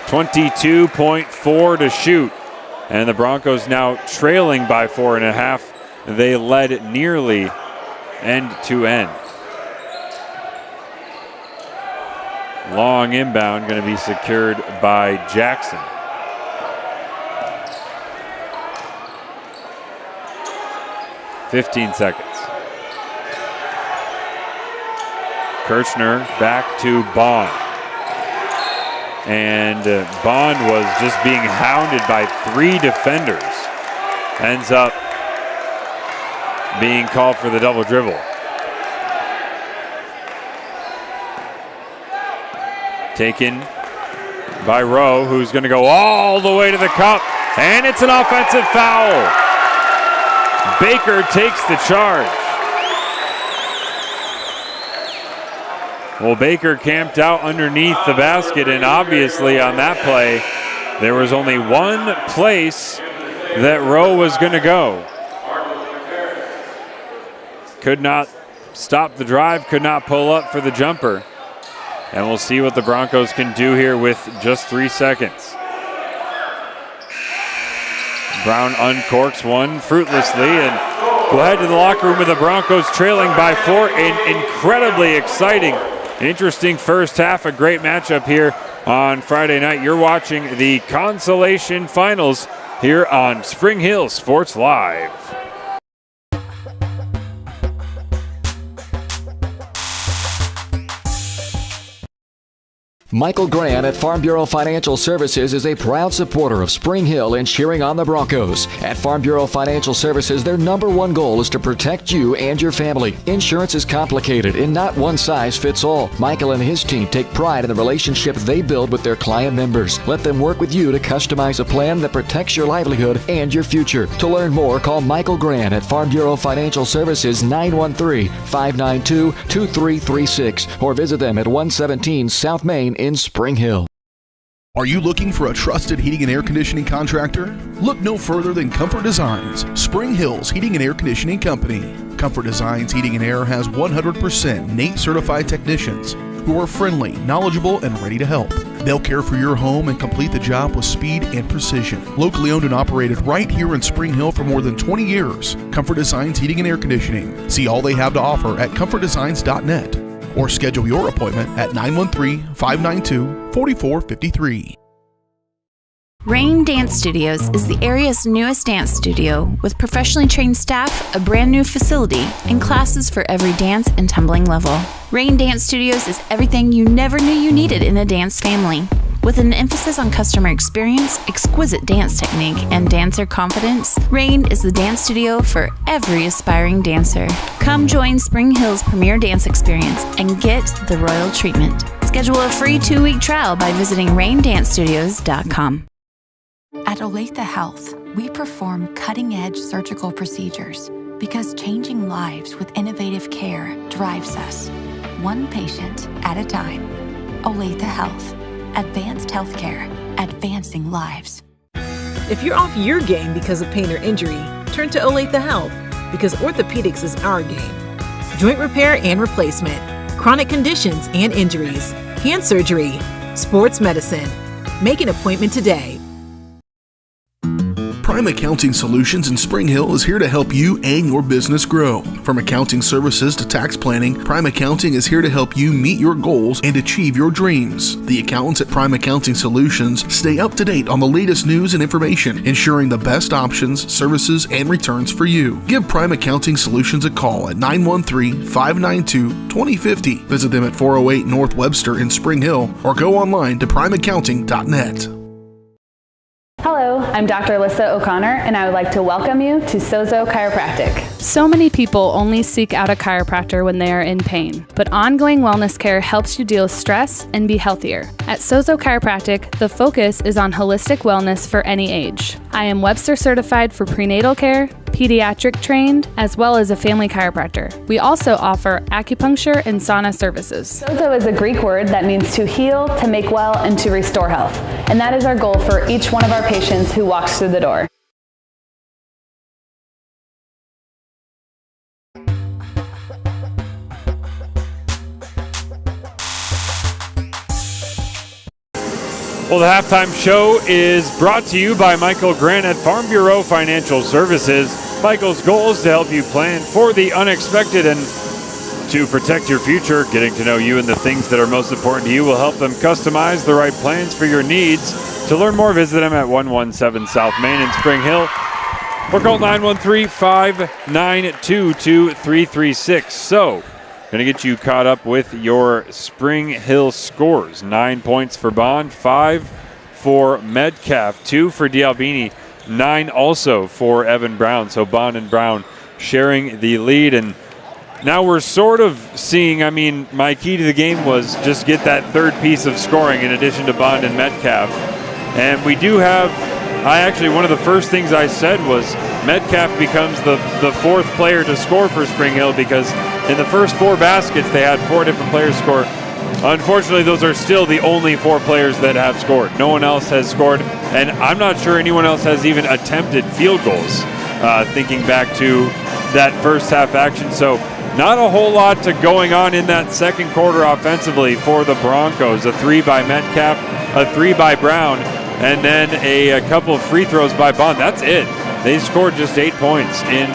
22.4 to shoot. And the Broncos now trailing by 4.5. They led nearly end to end. Long inbound going to be secured by Jackson. .15 seconds. Kirchner back to Bond. And Bond was just being hounded by 3 defenders. Ends up being called for the double dribble. Taken by Rowe, who's going to go all the way to the cup. And it's an offensive foul. Baker takes the charge. Well, Baker camped out underneath the basket, and obviously on that play, there was only one place that Rowe was going to go. Could not stop the drive, could not pull up for the jumper. And we'll see what the Broncos can do here with just 3 seconds. Brown uncorks one fruitlessly, and we'll head to the locker room with the Broncos trailing by 4. An incredibly exciting, interesting first half. A great matchup here on Friday night. You're watching the consolation finals here on Spring Hill Sports Live. Michael Grant at Farm Bureau Financial Services is a proud supporter of Spring Hill and cheering on the Broncos. At Farm Bureau Financial Services, their #1 goal is to protect you and your family. Insurance is complicated and not one size fits all. Michael and his team take pride in the relationship they build with their client members. Let them work with you to customize a plan that protects your livelihood and your future. To learn more, call Michael Grant at Farm Bureau Financial Services 913-592-2336 or visit them at 117 South Main in Spring Hill. Are you looking for a trusted heating and air conditioning contractor? Look no further than Comfort Designs, Spring Hill's heating and air conditioning company. Comfort Designs Heating and Air has 100% NATE certified technicians who are friendly, knowledgeable, and ready to help. They'll care for your home and complete the job with speed and precision. Locally owned and operated right here in Spring Hill for more than 20 years. Comfort Designs Heating and Air Conditioning. See all they have to offer at comfortdesigns.net. Or schedule your appointment at 913-592-4453. Rain Dance Studios is the area's newest dance studio with professionally trained staff, a brand new facility, and classes for every dance and tumbling level. Rain Dance Studios is everything you never knew you needed in a dance family. With an emphasis on customer experience, exquisite dance technique, and dancer confidence, Rain is the dance studio for every aspiring dancer. Come join Spring Hill's premier dance experience and get the royal treatment. Schedule a free 2-week trial by visiting raindancestudios.com. At Olathe Health, we perform cutting-edge surgical procedures because changing lives with innovative care drives us, one patient at a time. Olathe Health. Advanced healthcare, advancing lives. If you're off your game because of pain or injury, turn to Olathe Health because orthopedics is our game. Joint repair and replacement, chronic conditions and injuries, hand surgery, sports medicine. Make an appointment today. Prime Accounting Solutions in Spring Hill is here to help you and your business grow. From accounting services to tax planning, Prime Accounting is here to help you meet your goals and achieve your dreams. The accountants at Prime Accounting Solutions stay up to date on the latest news and information, ensuring the best options, services, and returns for you. Give Prime Accounting Solutions a call at 913-592-2050. Visit them at 408 North Webster in Spring Hill or go online to primeaccounting.net. Hello, I'm Dr. Alyssa O'Connor, and I would like to welcome you to Sozo Chiropractic. So many people only seek out a chiropractor when they are in pain, but ongoing wellness care helps you deal with stress and be healthier. At Sozo Chiropractic, the focus is on holistic wellness for any age. I am Webster certified for prenatal care, pediatric trained, as well as a family chiropractor. We also offer acupuncture and sauna services. Sozo is a Greek word that means to heal, to make well, and to restore health. And that is our goal for each one of our patients who walks through the door. Well, the halftime show is brought to you by Michael Grant at Farm Bureau Financial Services. Michael's goal is to help you plan for the unexpected and to protect your future. Getting to know you and the things that are most important to you will help them customize the right plans for your needs. To learn more, visit them at 117 South Main in Spring Hill or call 913-592-2336. So, Going to get you caught up with your Spring Hill scores. 9 points for Bond, 5 for Metcalf, 2 for D'Albini, 9 also for Evan Brown. So Bond and Brown sharing the lead. And now we're sort of seeing, my key to the game was just get that third piece of scoring in addition to Bond and Metcalf. And we do have, one of the first things I said was Metcalf becomes the fourth player to score for Spring Hill, because in the first 4 baskets, they had 4 different players score. Unfortunately, those are still the only 4 players that have scored. No one else has scored, and I'm not sure anyone else has even attempted field goals, thinking back to that first half action. So not a whole lot to going on in that second quarter offensively for the Broncos. A 3 by Metcalf, a 3 by Brown, and then a couple of free throws by Bond. That's it. They scored just 8 points in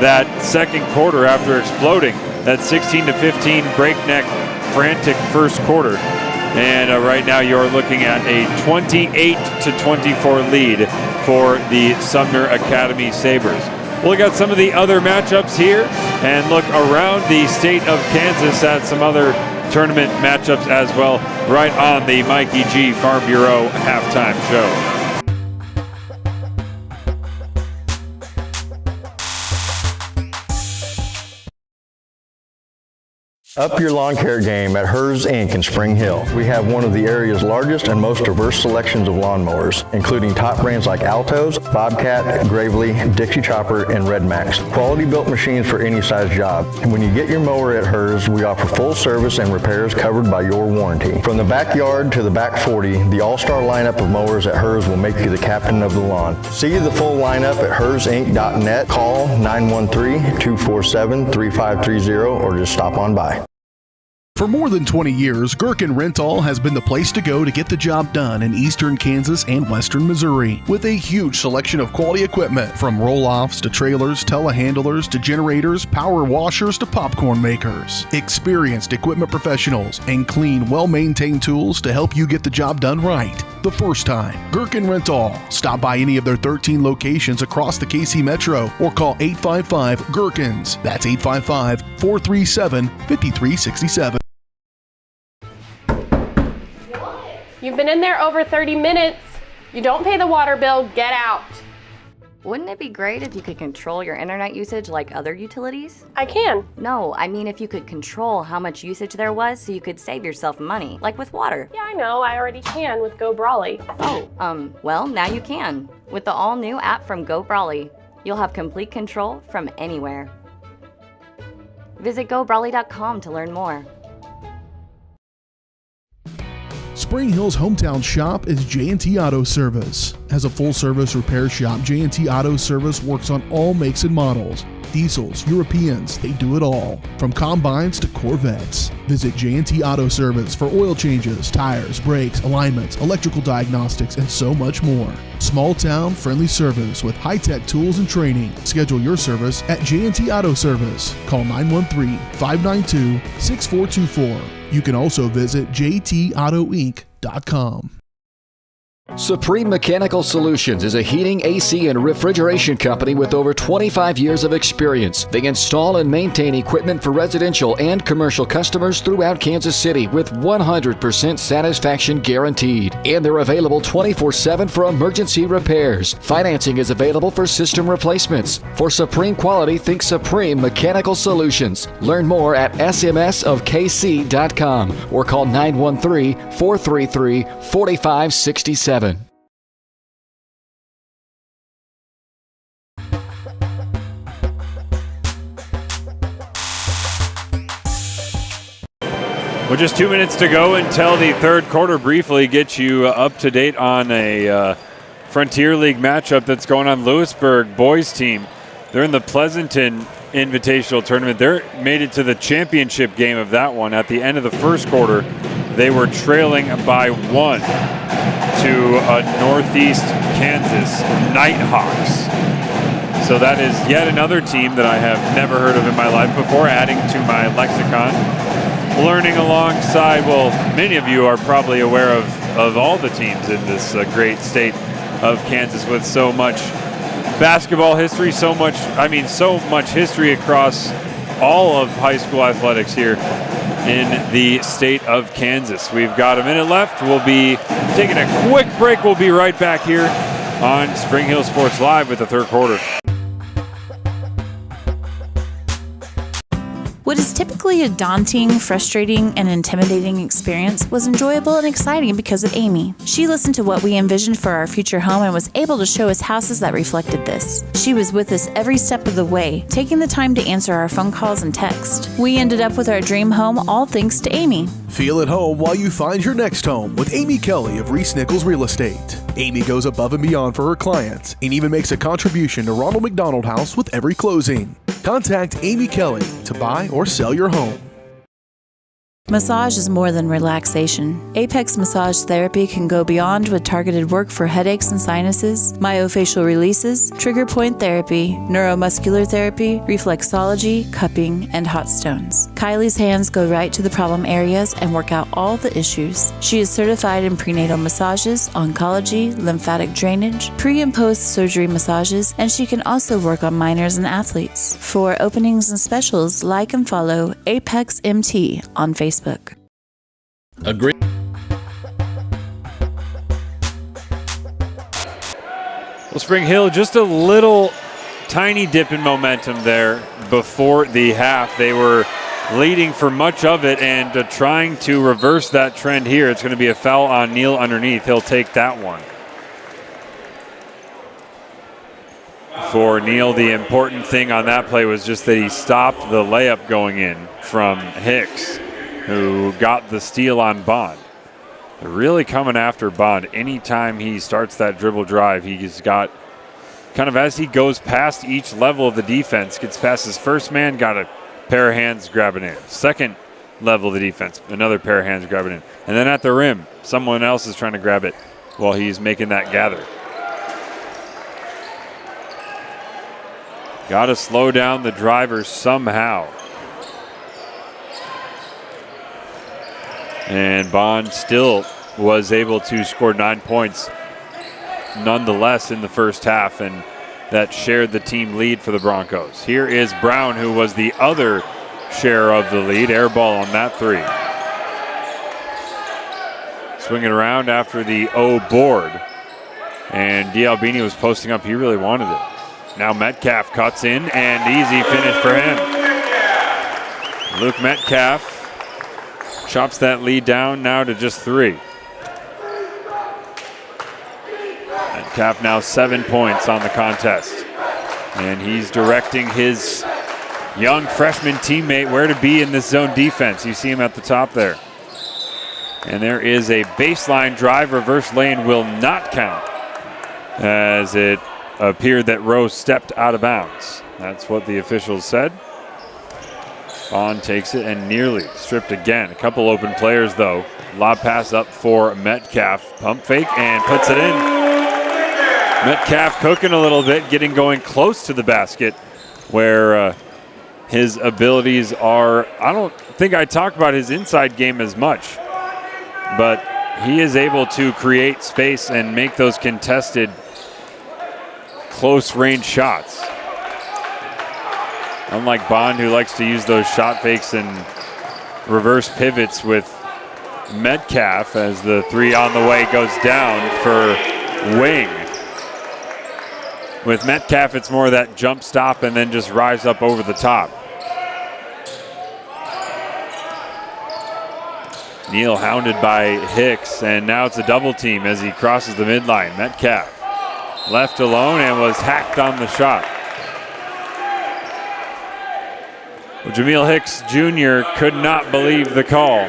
that second quarter after exploding that 16-15 breakneck, frantic first quarter. And right now you're looking at a 28-24 lead for the Sumner Academy Sabres. We'll look at some of the other matchups here and look around the state of Kansas at some other tournament matchups as well, right on the Mikey G Farm Bureau halftime show. Up your lawn care game at Hers Inc. in Spring Hill. We have one of the area's largest and most diverse selections of lawnmowers, including top brands like Altos, Bobcat, Gravely, Dixie Chopper, and Red Max. Quality built machines for any size job. And when you get your mower at Hers, we offer full service and repairs covered by your warranty. From the backyard to the back 40, the all-star lineup of mowers at Hers will make you the captain of the lawn. See the full lineup at hersinc.net. Call 913-247-3530 or just stop on by. For more than 20 years, Gherkin Rental has been the place to go to get the job done in eastern Kansas and western Missouri. With a huge selection of quality equipment, from roll-offs to trailers, telehandlers to generators, power washers to popcorn makers. Experienced equipment professionals and clean, well-maintained tools to help you get the job done right the first time. Gherkin Rental. Stop by any of their 13 locations across the KC Metro or call 855-GHERKINS. That's 855-437-5367. You've been in there over 30 minutes. You don't pay the water bill, get out. Wouldn't it be great if you could control your internet usage like other utilities? I can. No, I mean if you could control how much usage there was so you could save yourself money, like with water. Yeah, I know. I already can with Go Brawly. Oh, well, now you can. With the all-new app from Go Brawly, you'll have complete control from anywhere. Visit GoBrawly.com to learn more. Spring Hill's hometown shop is J&T Auto Service. As a full-service repair shop, J&T Auto Service works on all makes and models. Diesels, Europeans, they do it all. From combines to Corvettes. Visit J&T Auto Service for oil changes, tires, brakes, alignments, electrical diagnostics, and so much more. Small town, friendly service with high-tech tools and training. Schedule your service at J&T Auto Service. Call 913-592-6424. You can also visit jtautoinc.com. Supreme Mechanical Solutions is a heating, AC, and refrigeration company with over 25 years of experience. They install and maintain equipment for residential and commercial customers throughout Kansas City with 100% satisfaction guaranteed. And they're available 24/7 for emergency repairs. Financing is available for system replacements. For supreme quality, think Supreme Mechanical Solutions. Learn more at smsofkc.com or call 913-433-4567. Well, just 2 minutes to go until the third quarter. Briefly get you up to date on a Frontier League matchup that's going on. Lewisburg boys team, they're in the Pleasanton Invitational Tournament. They made it to the championship game of that one. At the end of the first quarter, they were trailing by 1 to Northeast Kansas Nighthawks. So that is yet another team that I have never heard of in my life before, adding to my lexicon. Learning alongside, well, many of you are probably aware of all the teams in this great state of Kansas with so much basketball history, so much history across all of high school athletics here in the state of Kansas. We've got a minute left. We'll be taking a quick break. We'll be right back here on Spring Hill Sports Live with the third quarter. What is typically a daunting, frustrating, and intimidating experience was enjoyable and exciting because of Amy. She listened to what we envisioned for our future home and was able to show us houses that reflected this. She was with us every step of the way, taking the time to answer our phone calls and text. We ended up with our dream home all thanks to Amy. Feel at home while you find your next home with Amy Kelly of Reese Nichols Real Estate. Amy goes above and beyond for her clients and even makes a contribution to Ronald McDonald House with every closing. Contact Amy Kelly to buy or sell your home. Massage is more than relaxation. Apex Massage Therapy can go beyond with targeted work for headaches and sinuses, myofascial releases, trigger point therapy, neuromuscular therapy, reflexology, cupping, and hot stones. Kylie's hands go right to the problem areas and work out all the issues. She is certified in prenatal massages, oncology, lymphatic drainage, pre- and post-surgery massages, and she can also work on minors and athletes. For openings and specials, like and follow Apex MT on Facebook. A great. Well, Spring Hill, just a little tiny dip in momentum there before the half. They were leading for much of it and trying to reverse that trend here. It's going to be a foul on Neal underneath. He'll take that one. For Neal, the important thing on that play was just that he stopped the layup going in from Hicks, who got the steal on Bond. They're really coming after Bond. Anytime he starts that dribble drive, he's got kind of, as he goes past each level of the defense, gets past his first man, got a pair of hands grabbing in. Second level of the defense, another pair of hands grabbing in. And then at the rim, someone else is trying to grab it while he's making that gather. Got to slow down the drivers somehow. And Bond still was able to score 9 points nonetheless in the first half, and that shared the team lead for the Broncos. Here is Brown, who was the other share of the lead. Air ball on that three. Swinging around after the O board. And D'Albini was posting up. He really wanted it. Now Metcalf cuts in, and easy finish for him. Luke Metcalf chops that lead down now to just 3. Metcalf now 7 points on the contest. And he's directing his young freshman teammate where to be in this zone defense. You see him at the top there. And there is a baseline drive. Reverse lane will not count, as it appeared that Rose stepped out of bounds. That's what the officials said. Bond takes it and nearly stripped again. A couple open players though. Lob pass up for Metcalf. Pump fake and puts it in. Metcalf cooking a little bit, getting going close to the basket where his abilities are. I don't think I talked about his inside game as much, but he is able to create space and make those contested close range shots. Unlike Bond, who likes to use those shot fakes and reverse pivots with Metcalf, as the three on the way goes down for wing. With Metcalf, it's more of that jump stop and then just rise up over the top. Neal hounded by Hicks, and now it's a double team as he crosses the midline. Metcalf left alone and was hacked on the shot. Well, Jameel Hicks Jr. could not believe the call.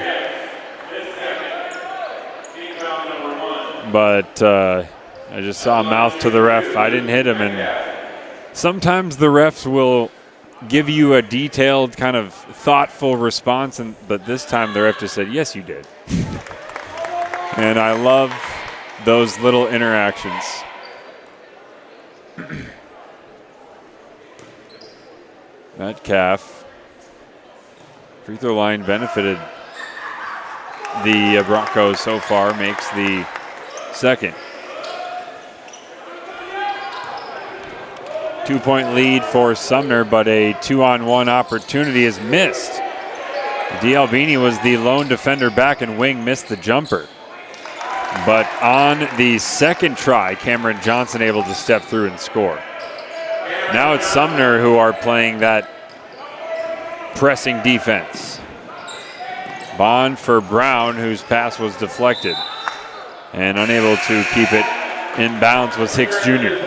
But I just saw a mouth to the ref. I didn't hit him. And sometimes the refs will give you a detailed, kind of thoughtful response, but this time the ref just said, yes, you did. And I love those little interactions. Metcalf. Free throw line benefited the Broncos so far, makes the second. 2-point lead for Sumner, but a 2-on-1 opportunity is missed. D'Albini was the lone defender back, and Wing missed the jumper. But on the second try, Cameron Johnson able to step through and score. Now it's Sumner who are playing that pressing defense. Bond for Brown, whose pass was deflected. And unable to keep it in bounds was Hicks Jr.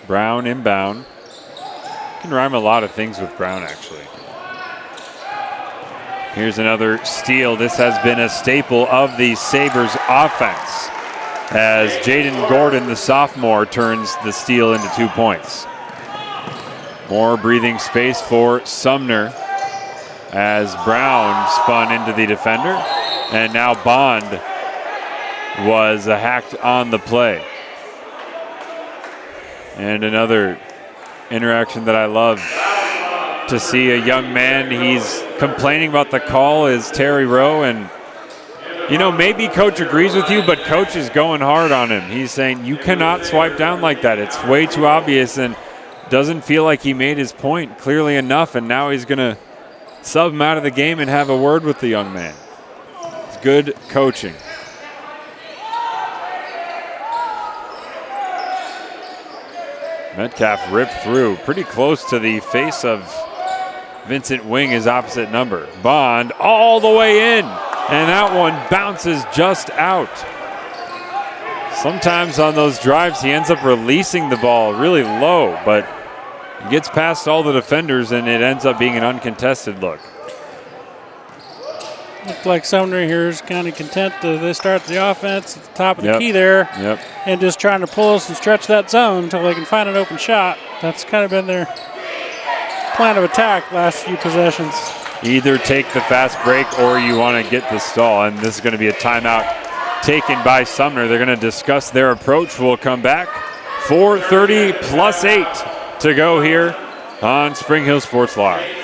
Brown inbound. You can rhyme a lot of things with Brown, actually. Here's another steal. This has been a staple of the Sabres offense as Jaden Gordon, the sophomore, turns the steal into 2 points. More breathing space for Sumner as Brown spun into the defender, and now Bond was hacked on the play. And another interaction that I love to see, a young man, he's complaining about the call, is Terry Rowe, and you know, maybe coach agrees with you, but coach is going hard on him. He's saying you cannot swipe down like that. It's way too obvious, and doesn't feel like he made his point clearly enough, and now he's going to sub him out of the game and have a word with the young man. It's good coaching. Metcalf ripped through pretty close to the face of Vincent Wing, his opposite number. Bond all the way in, and that one bounces just out. Sometimes on those drives he ends up releasing the ball really low, but he gets past all the defenders and it ends up being an uncontested look. Looks like Sumner here is kind of content to they start the offense at the top of the Yep. key there, Yep. and just trying to pull us and stretch that zone until they can find an open shot. That's kind of been their plan of attack last few possessions. Either take the fast break or you want to get the stall, and this is going to be a timeout taken by Sumner. They're going to discuss their approach. We'll come back. 4:30 plus 8 to go here on Spring Hill Sports Live.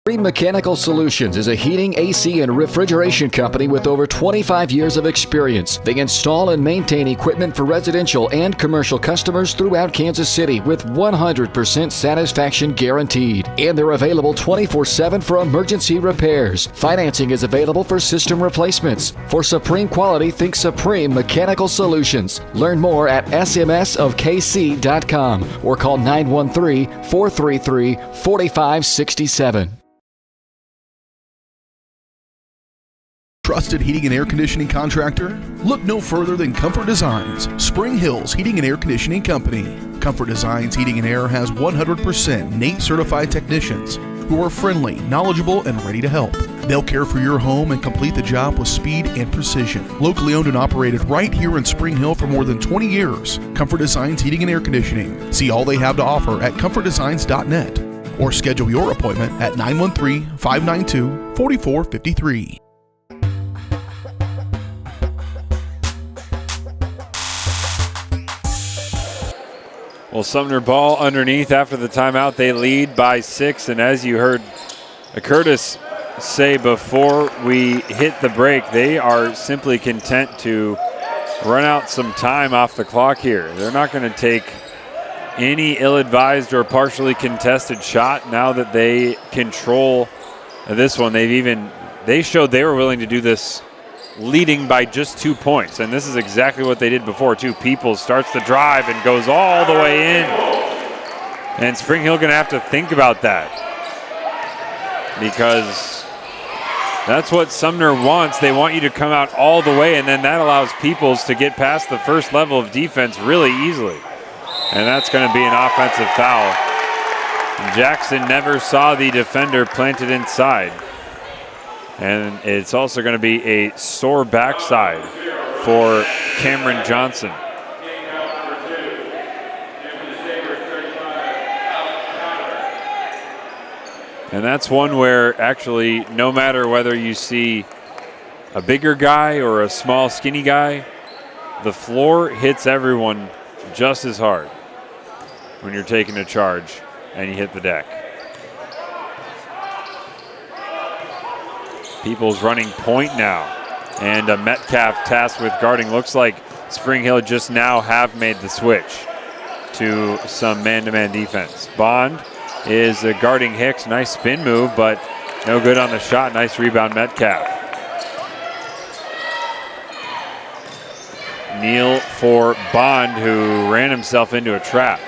Supreme Mechanical Solutions is a heating, AC, and refrigeration company with over 25 years of experience. They install and maintain equipment for residential and commercial customers throughout Kansas City with 100% satisfaction guaranteed. And they're available 24/7 for emergency repairs. Financing is available for system replacements. For supreme quality, think Supreme Mechanical Solutions. Learn more at smsofkc.com or call 913-433-4567. Trusted heating and air conditioning contractor? Look no further than Comfort Designs, Spring Hill's Heating and Air Conditioning Company. Comfort Designs Heating and Air has 100% NATE certified technicians who are friendly, knowledgeable, and ready to help. They'll care for your home and complete the job with speed and precision. Locally owned and operated right here in Spring Hill for more than 20 years. Comfort Designs Heating and Air Conditioning. See all they have to offer at comfortdesigns.net or schedule your appointment at 913-592-4453. Well, Sumner ball underneath after the timeout. They lead by 6, and as you heard Curtis say before we hit the break, they are simply content to run out some time off the clock here. They're not going to take any ill-advised or partially contested shot now that they control this one. They showed they were willing to do this leading by just 2 points, and this is exactly what they did before too. Peoples starts the drive and goes all the way in, and Spring Hill gonna have to think about that because that's what Sumner wants. They want you to come out all the way, and then that allows Peoples to get past the first level of defense really easily, and that's going to be an offensive foul. Jackson never saw the defender planted inside. And it's also going to be a sore backside for Cameron Johnson. And that's one where actually no matter whether you see a bigger guy or a small, skinny guy, the floor hits everyone just as hard when you're taking a charge and you hit the deck. Peoples running point now, and Metcalf tasked with guarding. Looks like Spring Hill just now have made the switch to some man-to-man defense. Bond is guarding Hicks. Nice spin move, but no good on the shot. Nice rebound, Metcalf. Neal for Bond, who ran himself into a trap.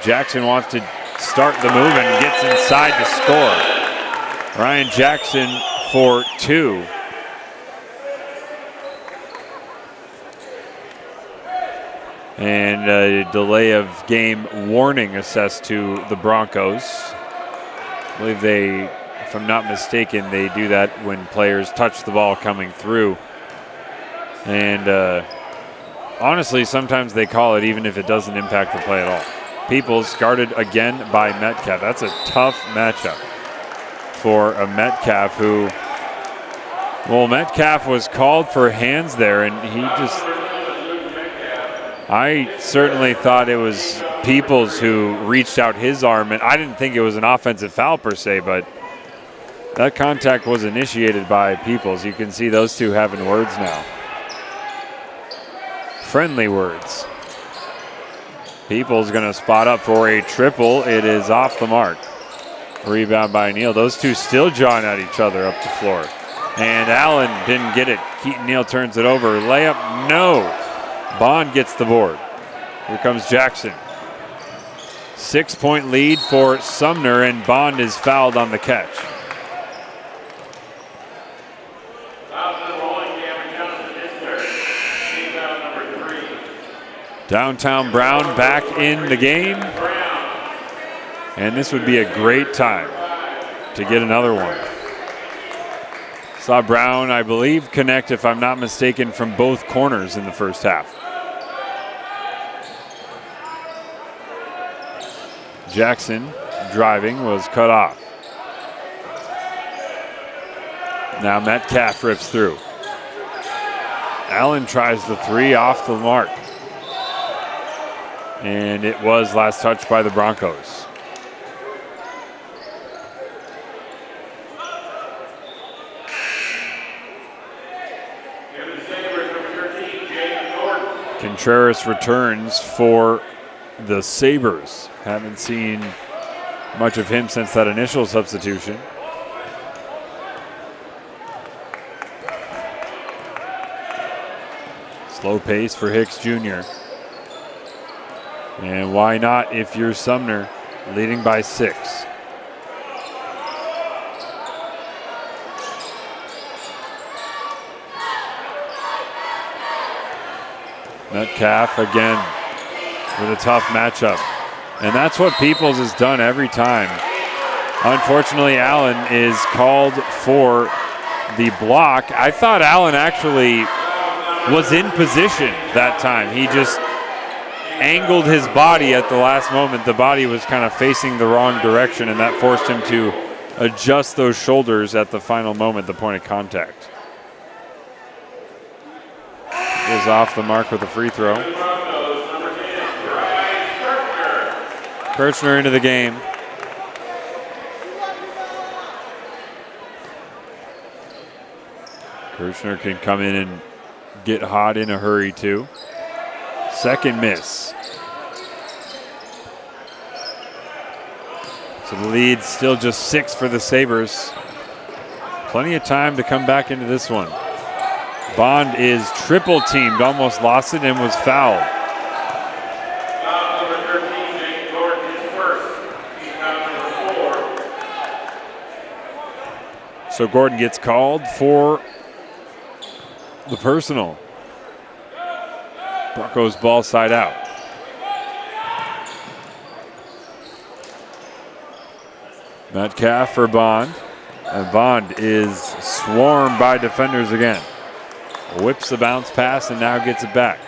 Jackson wants to start the move and gets inside to score. Ryan Jackson for 2. And a delay of game warning assessed to the Broncos. I believe they, if I'm not mistaken, they do that when players touch the ball coming through. And honestly, sometimes they call it even if it doesn't impact the play at all. Peoples guarded again by Metcalf. That's a tough matchup for a Metcalf who, well, Metcalf was called for hands there, and he just, I certainly thought it was Peoples who reached out his arm, and I didn't think it was an offensive foul per se, but that contact was initiated by Peoples. You can see those two having words now. Friendly words. Peoples going to spot up for a triple. It is off the mark. Rebound by Neal. Those two still jawing at each other up the floor. And Allen didn't get it. Keaton Neal turns it over. Layup, no. Bond gets the board. Here comes Jackson. 6-point lead for Sumner, and Bond is fouled on the catch. Downtown Brown back in the game. And this would be a great time to get another one. Saw Brown, I believe, connect, if I'm not mistaken, from both corners in the first half. Jackson driving was cut off. Now Metcalf rips through. Allen tries the three off the mark. And it was last touched by the Broncos. Contreras returns for the Sabres. Haven't seen much of him since that initial substitution. Slow pace for Hicks Jr. And why not if you're Sumner, leading by 6. Metcalf again with a tough matchup. And that's what Peoples has done every time. Unfortunately, Allen is called for the block. I thought Allen actually was in position that time. He just angled his body at the last moment. The body was kind of facing the wrong direction, and that forced him to adjust those shoulders at the final moment, the point of contact. Is off the mark with a free throw. Kirchner into the game. Kirchner can come in and get hot in a hurry too. Second miss. So the lead's still just 6 for the Sabres. Plenty of time to come back into this one. Bond is triple teamed, almost lost it and was fouled. So Gordon gets called for the personal. Broncos ball side out. Metcalf for Bond. And Bond is swarmed by defenders again. Whips the bounce pass and now gets it back.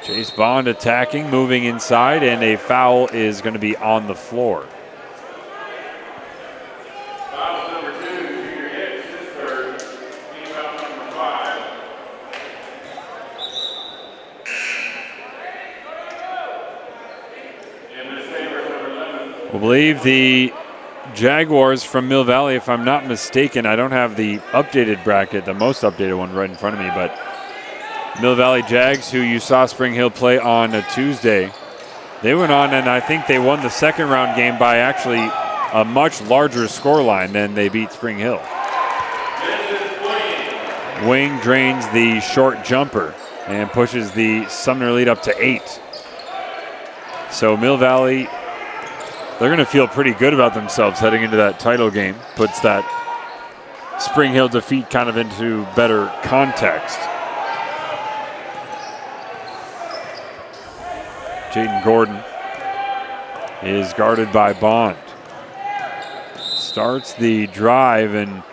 Chase Bond attacking, moving inside, and a foul is going to be on the floor. believe the Jaguars from Mill Valley, if I'm not mistaken, I don't have the updated bracket, the most updated one right in front of me, but Mill Valley Jags, who you saw Spring Hill play on a Tuesday, they went on and I think they won the second round game by actually a much larger scoreline than they beat Spring Hill. Wing drains the short jumper and pushes the Sumner lead up to 8. So Mill Valley, they're going to feel pretty good about themselves heading into that title game. Puts that Spring Hill defeat kind of into better context. Jaden Gordon is guarded by Bond. Starts the drive, and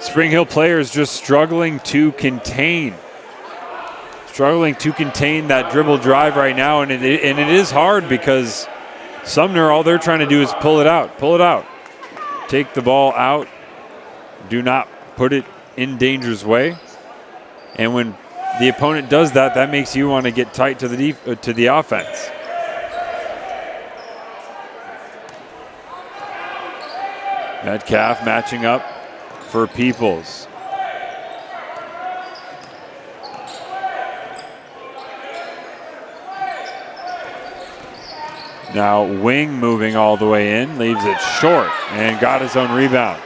Spring Hill players just struggling to contain that dribble drive right now, and it is hard because Sumner, all they're trying to do is pull it out. Take the ball out. Do not put it in danger's way. And when the opponent does that, that makes you want to get tight to the offense. Metcalf matching up for Peoples. Now Wing moving all the way in, leaves it short and got his own rebound.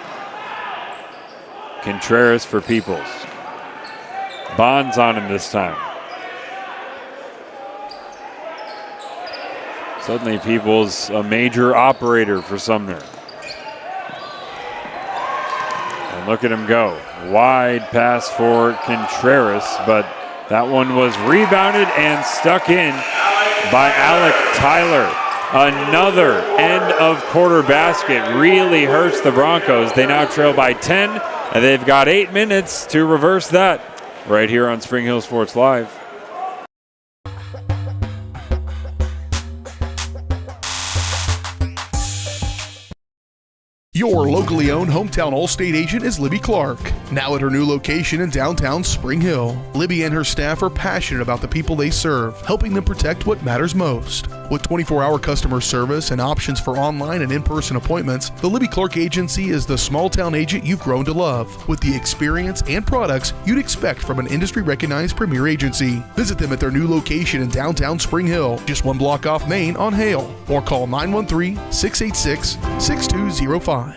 Contreras for Peoples. Bonds on him this time. Suddenly Peoples a major operator for Sumner. And look at him go. Wide pass for Contreras, but that one was rebounded and stuck in by Alec Tyler. Another end of quarter basket really hurts the Broncos. They now trail by 10, and they've got 8 minutes to reverse that right here on Spring Hill Sports Live. Your locally owned hometown Allstate agent is Libby Clark. Now at her new location in downtown Spring Hill, Libby and her staff are passionate about the people they serve, helping them protect what matters most. With 24-hour customer service and options for online and in-person appointments, the Libby Clark Agency is the small-town agent you've grown to love, with the experience and products you'd expect from an industry-recognized premier agency. Visit them at their new location in downtown Spring Hill, just 1 block off Main on Hale, or call 913-686-6205.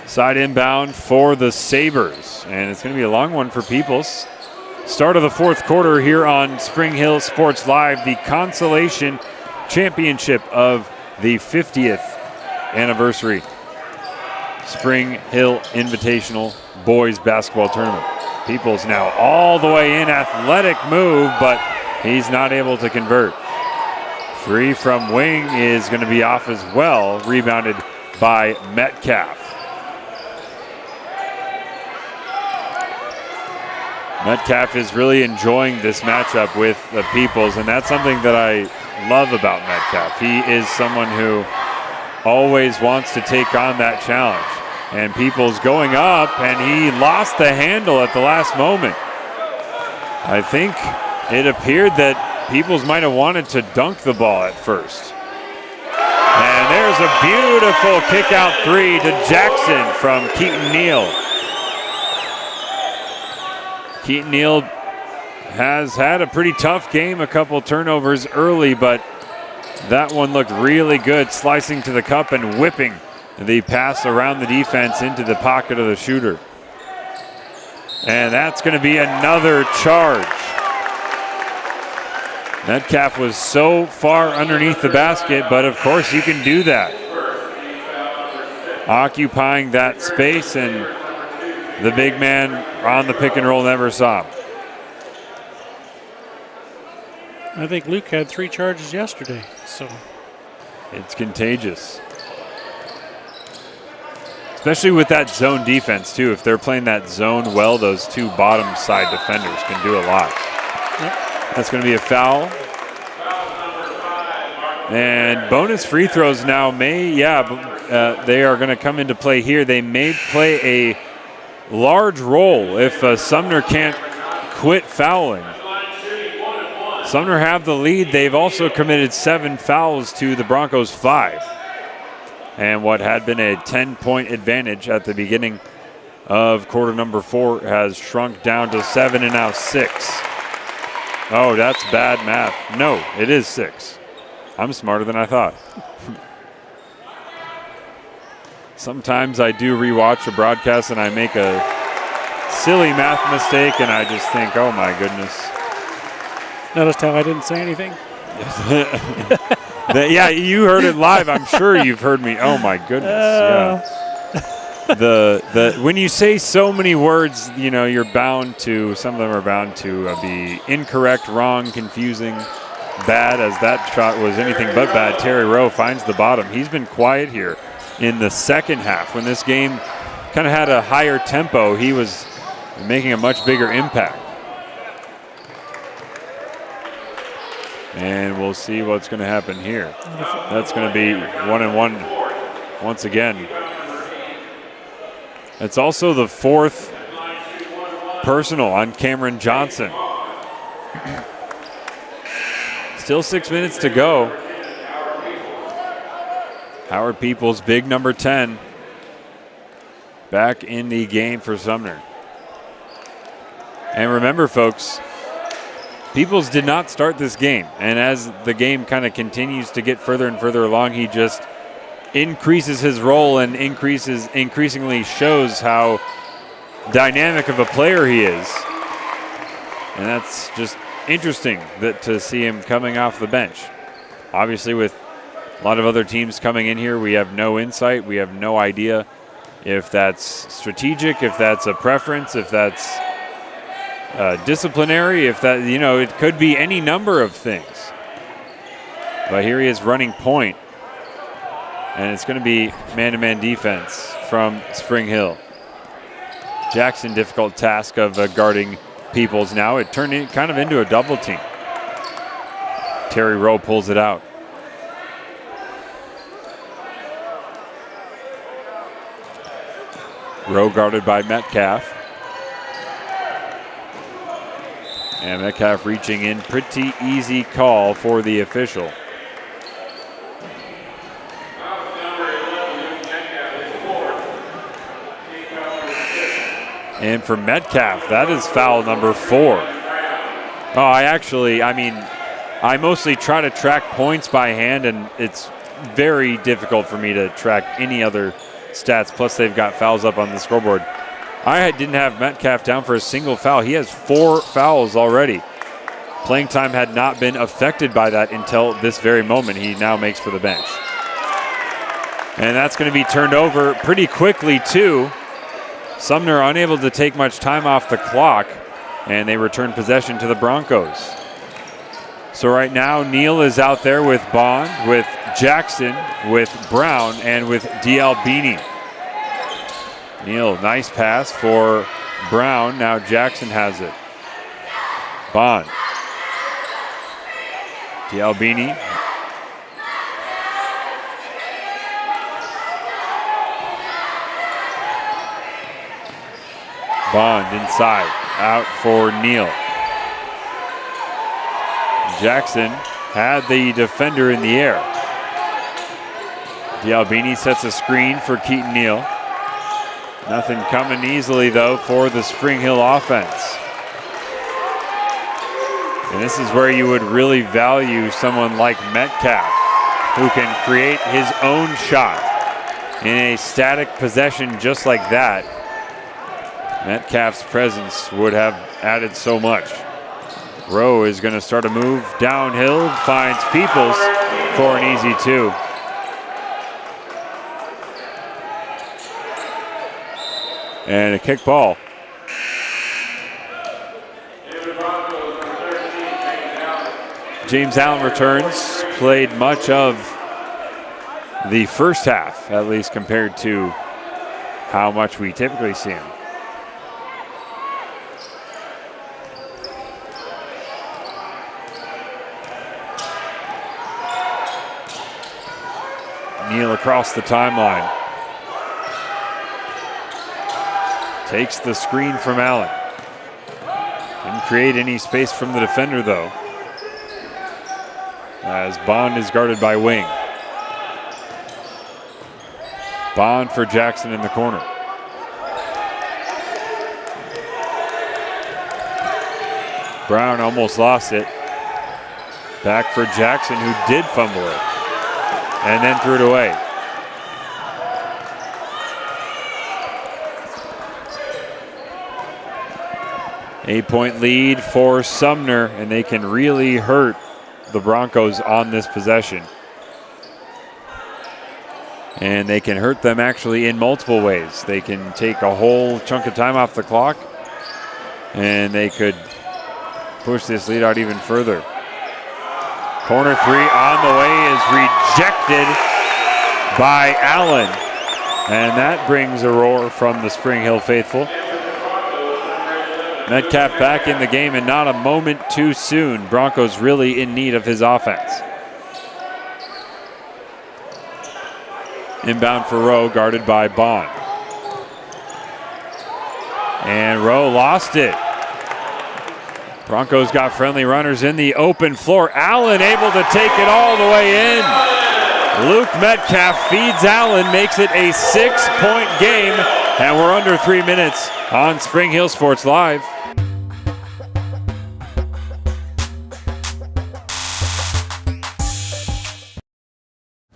Side inbound for the Sabres, and it's going to be a long one for Peoples. Start of the fourth quarter here on Spring Hill Sports Live, the consolation championship of the 50th anniversary Spring Hill Invitational Boys Basketball Tournament. Peoples now all the way in, athletic move, but he's not able to convert. Free from Wing is going to be off as well, rebounded by Metcalf. Metcalf is really enjoying this matchup with the Peoples, and that's something that I love about Metcalf. He is someone who always wants to take on that challenge. And Peoples going up, and he lost the handle at the last moment. I think it appeared that Peoples might have wanted to dunk the ball at first. And there's a beautiful kick-out three to Jackson from Keaton Neal. Keaton Neal has had a pretty tough game, a couple turnovers early, but that one looked really good, slicing to the cup and whipping the pass around the defense into the pocket of the shooter. And that's going to be another charge. Metcalf was so far underneath the basket, but of course you can do that. Occupying that space, and the big man on the pick and roll never saw him. I think Luke had 3 charges yesterday, so. It's contagious. Especially with that zone defense, too. If they're playing that zone well, those 2 bottom side defenders can do a lot. Yep. That's going to be a foul. And bonus free throws now they are going to come into play here. They may play a large role if Sumner can't quit fouling. Sumner have the lead. They've also committed 7 fouls to the Broncos 5. And what had been a 10-point advantage at the beginning of quarter number 4 has shrunk down to 7 and now 6. Oh, that's bad math. No, it is 6. I'm smarter than I thought. Sometimes I do rewatch a broadcast and I make a silly math mistake and I just think, oh my goodness. Noticed how I didn't say anything? Yeah, you heard it live. I'm sure you've heard me. Oh my goodness. Yeah. When you say so many words, you're bound to, some of them are bound to be incorrect, wrong, confusing, bad, as that shot was anything but bad. Terry Rowe finds the bottom. He's been quiet here in the second half. When this game kind of had a higher tempo, he was making a much bigger impact. And we'll see what's going to happen here. That's going to be 1-1 once again. It's also the 4th personal on Cameron Johnson. Still 6 minutes to go. Howard Peoples, big number 10, back in the game for Sumner. And remember, folks, Peoples did not start this game, and as the game kind of continues to get further and further along, he just increases his role and increasingly shows how dynamic of a player he is. And that's just interesting to see him coming off the bench. Obviously, with a lot of other teams coming in here, we have no insight. We have no idea if that's strategic, if that's a preference, if that's disciplinary, if that, it could be any number of things. But here he is running point, and it's going to be man-to-man defense from Spring Hill. Jackson, difficult task of guarding Peoples now. It turned kind of into a double team. Terry Rowe pulls it out. Rowe guarded by Metcalf. And Metcalf reaching in. Pretty easy call for the official. And for Metcalf, that is foul number 4. I mostly try to track points by hand, and it's very difficult for me to track any other stats. Plus, they've got fouls up on the scoreboard. I didn't have Metcalf down for a single foul. He has 4 fouls already. Playing time had not been affected by that until this very moment. He now makes for the bench. And that's going to be turned over pretty quickly, too. Sumner unable to take much time off the clock, and they return possession to the Broncos. So right now, Neal is out there with Bond, with Jackson, with Brown, and with D'Albini. Neal, nice pass for Brown. Now Jackson has it. Bond. D'Albini. Bond inside, out for Neal. Jackson had the defender in the air. D'Albini sets a screen for Keaton Neal. Nothing coming easily, though, for the Spring Hill offense. And this is where you would really value someone like Metcalf, who can create his own shot in a static possession just like that. Metcalf's presence would have added so much. Rowe is going to start a move downhill, finds Peoples for an easy 2. And a kick ball. James Allen returns, played much of the first half, at least compared to how much we typically see him. Neal across the timeline. Takes the screen from Allen. Didn't create any space from the defender, though, as Bond is guarded by Wing. Bond for Jackson in the corner. Brown almost lost it. Back for Jackson, who did fumble it, and then threw it away. Eight-point lead for Sumner, and they can really hurt the Broncos on this possession. And they can hurt them actually in multiple ways. They can take a whole chunk of time off the clock, and they could push this lead out even further. Corner three on the way is rejected by Allen, and that brings a roar from the Spring Hill faithful. Metcalf back in the game, and not a moment too soon. Broncos really in need of his offense. Inbound for Rowe, guarded by Bond. And Rowe lost it. Broncos got friendly runners in the open floor. Allen able to take it all the way in. Luke Metcalf feeds Allen, makes it a 6-point game, and we're under 3 minutes on Spring Hill Sports Live.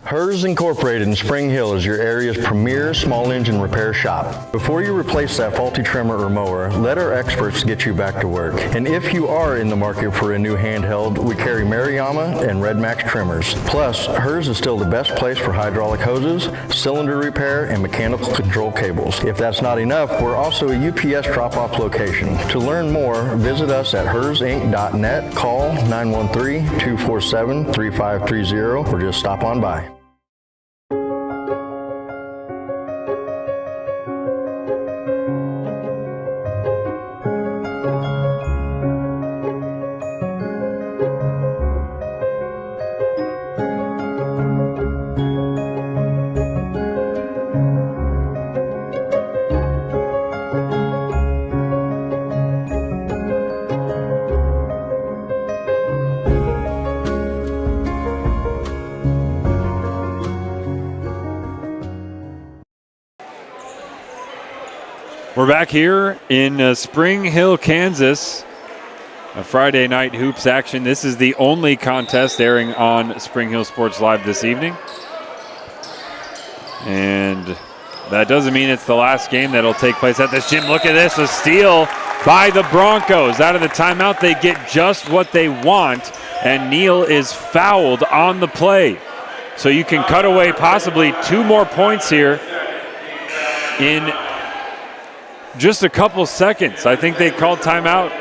Hers Incorporated in Spring Hill is your area's premier small engine repair shop. Before you replace that faulty trimmer or mower, let our experts get you back to work. And if you are in the market for a new handheld, we carry Maruyama and Red Max trimmers. Plus, Hers is still the best place for hydraulic hoses, cylinder repair, and mechanical control cables. If that's not enough, we're also a UPS drop-off location. To learn more, visit us at hersinc.net, call 913-247-3530, or just stop on by. We're back here in Spring Hill, Kansas. A Friday night hoops action. This is the only contest airing on Spring Hill Sports Live this evening. And that doesn't mean it's the last game that'll take place at this gym. Look at this, a steal by the Broncos. Out of the timeout, they get just what they want, and Neal is fouled on the play. So you can cut away possibly 2 more points here in just a couple seconds. I think they called timeout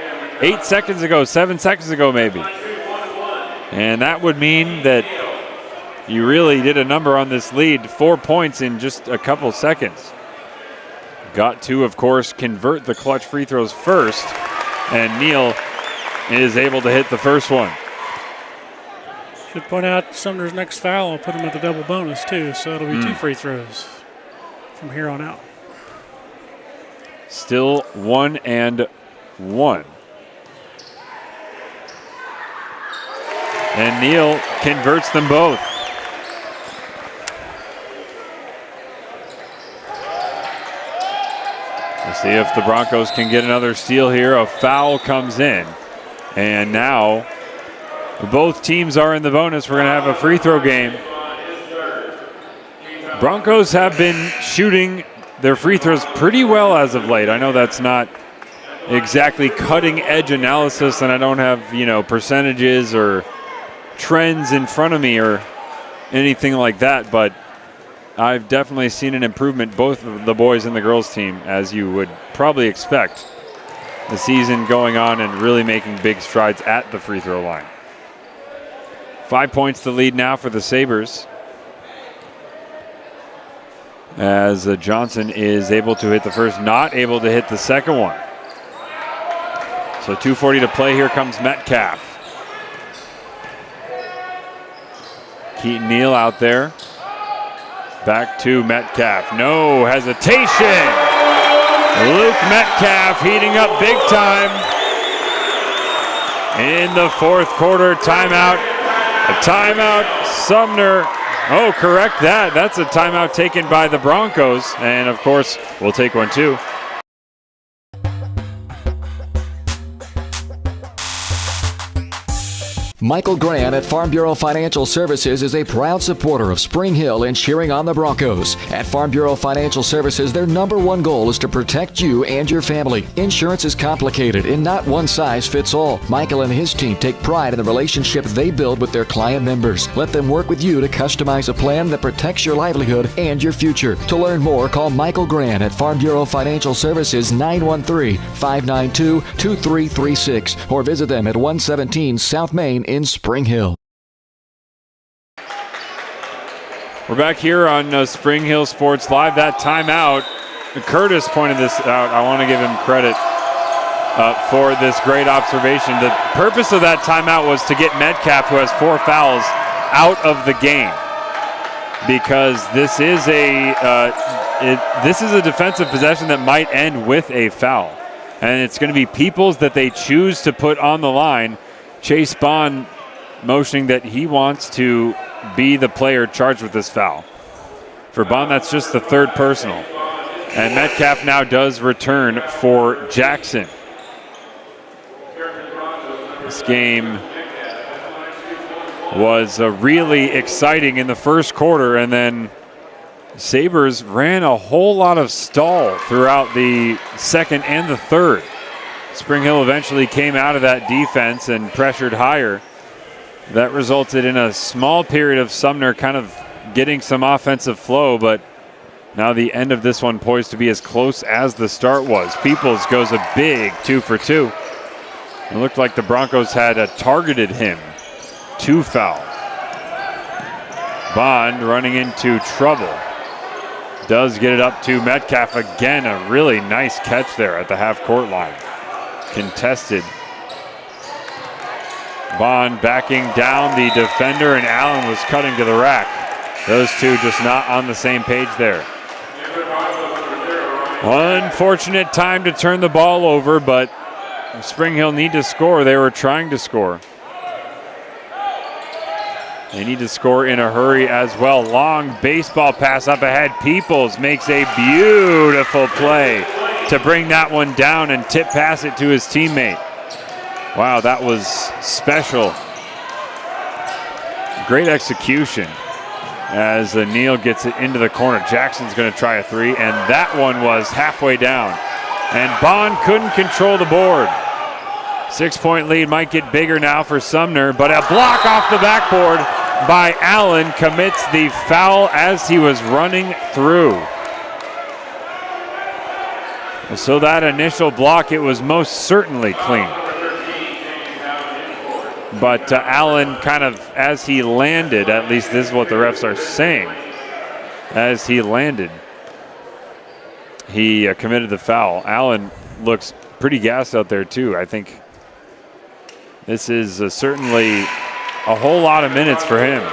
8 seconds ago, 7 seconds ago maybe. And that would mean that you really did a number on this lead, 4 points in just a couple seconds. Got to, of course, convert the clutch free throws first, and Neal is able to hit the first one. Should point out Sumner's next foul will put him at the double bonus too, so it'll be 2 free throws from here on out. Still 1-1. And Neal converts them both. Let's see if the Broncos can get another steal here. A foul comes in. And now both teams are in the bonus. We're going to have a free throw game. Broncos have been shooting their free throws pretty well as of late. I know that's not exactly cutting edge analysis, and I don't have, percentages or trends in front of me or anything like that, but I've definitely seen an improvement, both of the boys and the girls team, as you would probably expect. The season going on and really making big strides at the free throw line. 5 points the lead now for the Sabres, as Johnson is able to hit the first, not able to hit the second one. So 2:40 to play. Here comes Metcalf. Keaton Neal out there. Back to Metcalf. No hesitation. Luke Metcalf heating up big time in the fourth quarter. Timeout. A timeout. Sumner. Oh, correct that. That's a timeout taken by the Broncos. And, of course, we'll take one too. Michael Grant at Farm Bureau Financial Services is a proud supporter of Spring Hill and cheering on the Broncos. At Farm Bureau Financial Services, their #1 goal is to protect you and your family. Insurance is complicated and not one size fits all. Michael and his team take pride in the relationship they build with their client members. Let them work with you to customize a plan that protects your livelihood and your future. To learn more, call Michael Grant at Farm Bureau Financial Services 913-592-2336 or visit them at 117 South Main in Spring Hill. We're back here on Spring Hill Sports Live. That timeout, Curtis pointed this out. I want to give him credit for this great observation. The purpose of that timeout was to get Metcalf, who has 4 fouls, out of the game, because this is a defensive possession that might end with a foul, and it's going to be Peoples that they choose to put on the line. Chase Bond motioning that he wants to be the player charged with this foul. For Bond, that's just the 3rd personal. And Metcalf now does return for Jackson. This game was really exciting in the first quarter, and then Sabres ran a whole lot of stall throughout the second and the third. Spring Hill eventually came out of that defense and pressured higher. That resulted in a small period of Sumner kind of getting some offensive flow, but now the end of this one poised to be as close as the start was. Peoples goes a big 2 for 2. It looked like the Broncos had targeted him. 2 foul. Bond running into trouble. Does get it up to Metcalf again. A really nice catch there at the half-court line. Contested. Bond backing down the defender, and Allen was cutting to the rack. Those two just not on the same page there. Unfortunate time to turn the ball over, but Spring Hill need to score. They were trying to score. They need to score in a hurry as well. Long baseball pass up ahead. Peoples makes a beautiful play to bring that one down and tip pass it to his teammate. Wow, that was special. Great execution as Neal gets it into the corner. Jackson's going to try a 3, and that one was halfway down. And Bond couldn't control the board. 6-point lead might get bigger now for Sumner, but a block off the backboard by Allen commits the foul as he was running through. So that initial block, it was most certainly clean. But Allen kind of, as he landed, at least this is what the refs are saying, as he landed, he committed the foul. Allen looks pretty gassed out there too. I think this is certainly a whole lot of minutes for him.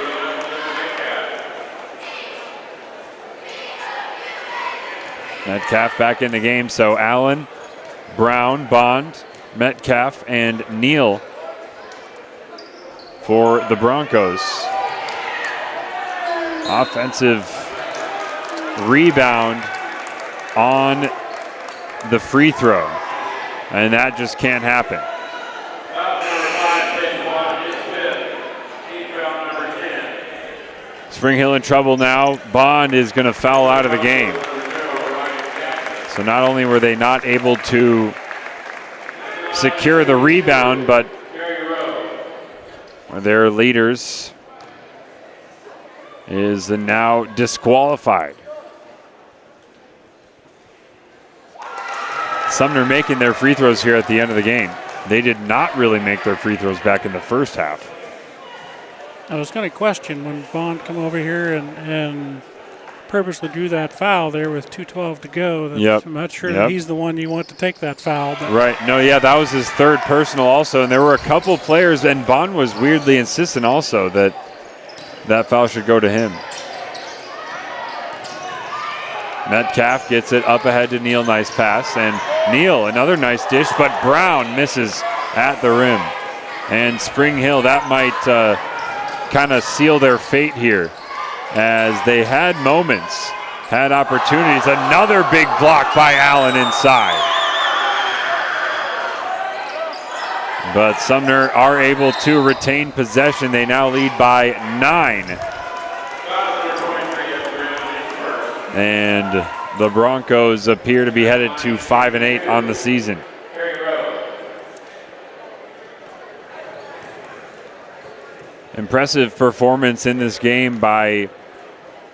Metcalf back in the game, so Allen, Brown, Bond, Metcalf, and Neal for the Broncos. Offensive rebound on the free throw, and that just can't happen. Spring Hill in trouble now. Bond is going to foul out of the game. So not only were they not able to secure the rebound, but their leaders is now disqualified. Sumner making their free throws here at the end of the game. They did not really make their free throws back in the first half. I was going to question when Bond come over here and purposely drew that foul there with 2:12 to go. I'm not sure that he's the one you want to take that foul. But. Right. No, yeah, that was his third personal also. And there were a couple players, and Bond was weirdly insistent also that foul should go to him. Metcalf gets it up ahead to Neal. Nice pass. And Neal, another nice dish, but Brown misses at the rim. And Spring Hill, that might kind of seal their fate here, as they had moments, had opportunities. Another big block by Allen inside. But Sumner are able to retain possession. They now lead by 9. And the Broncos appear to be headed to 5-8 on the season. Impressive performance in this game by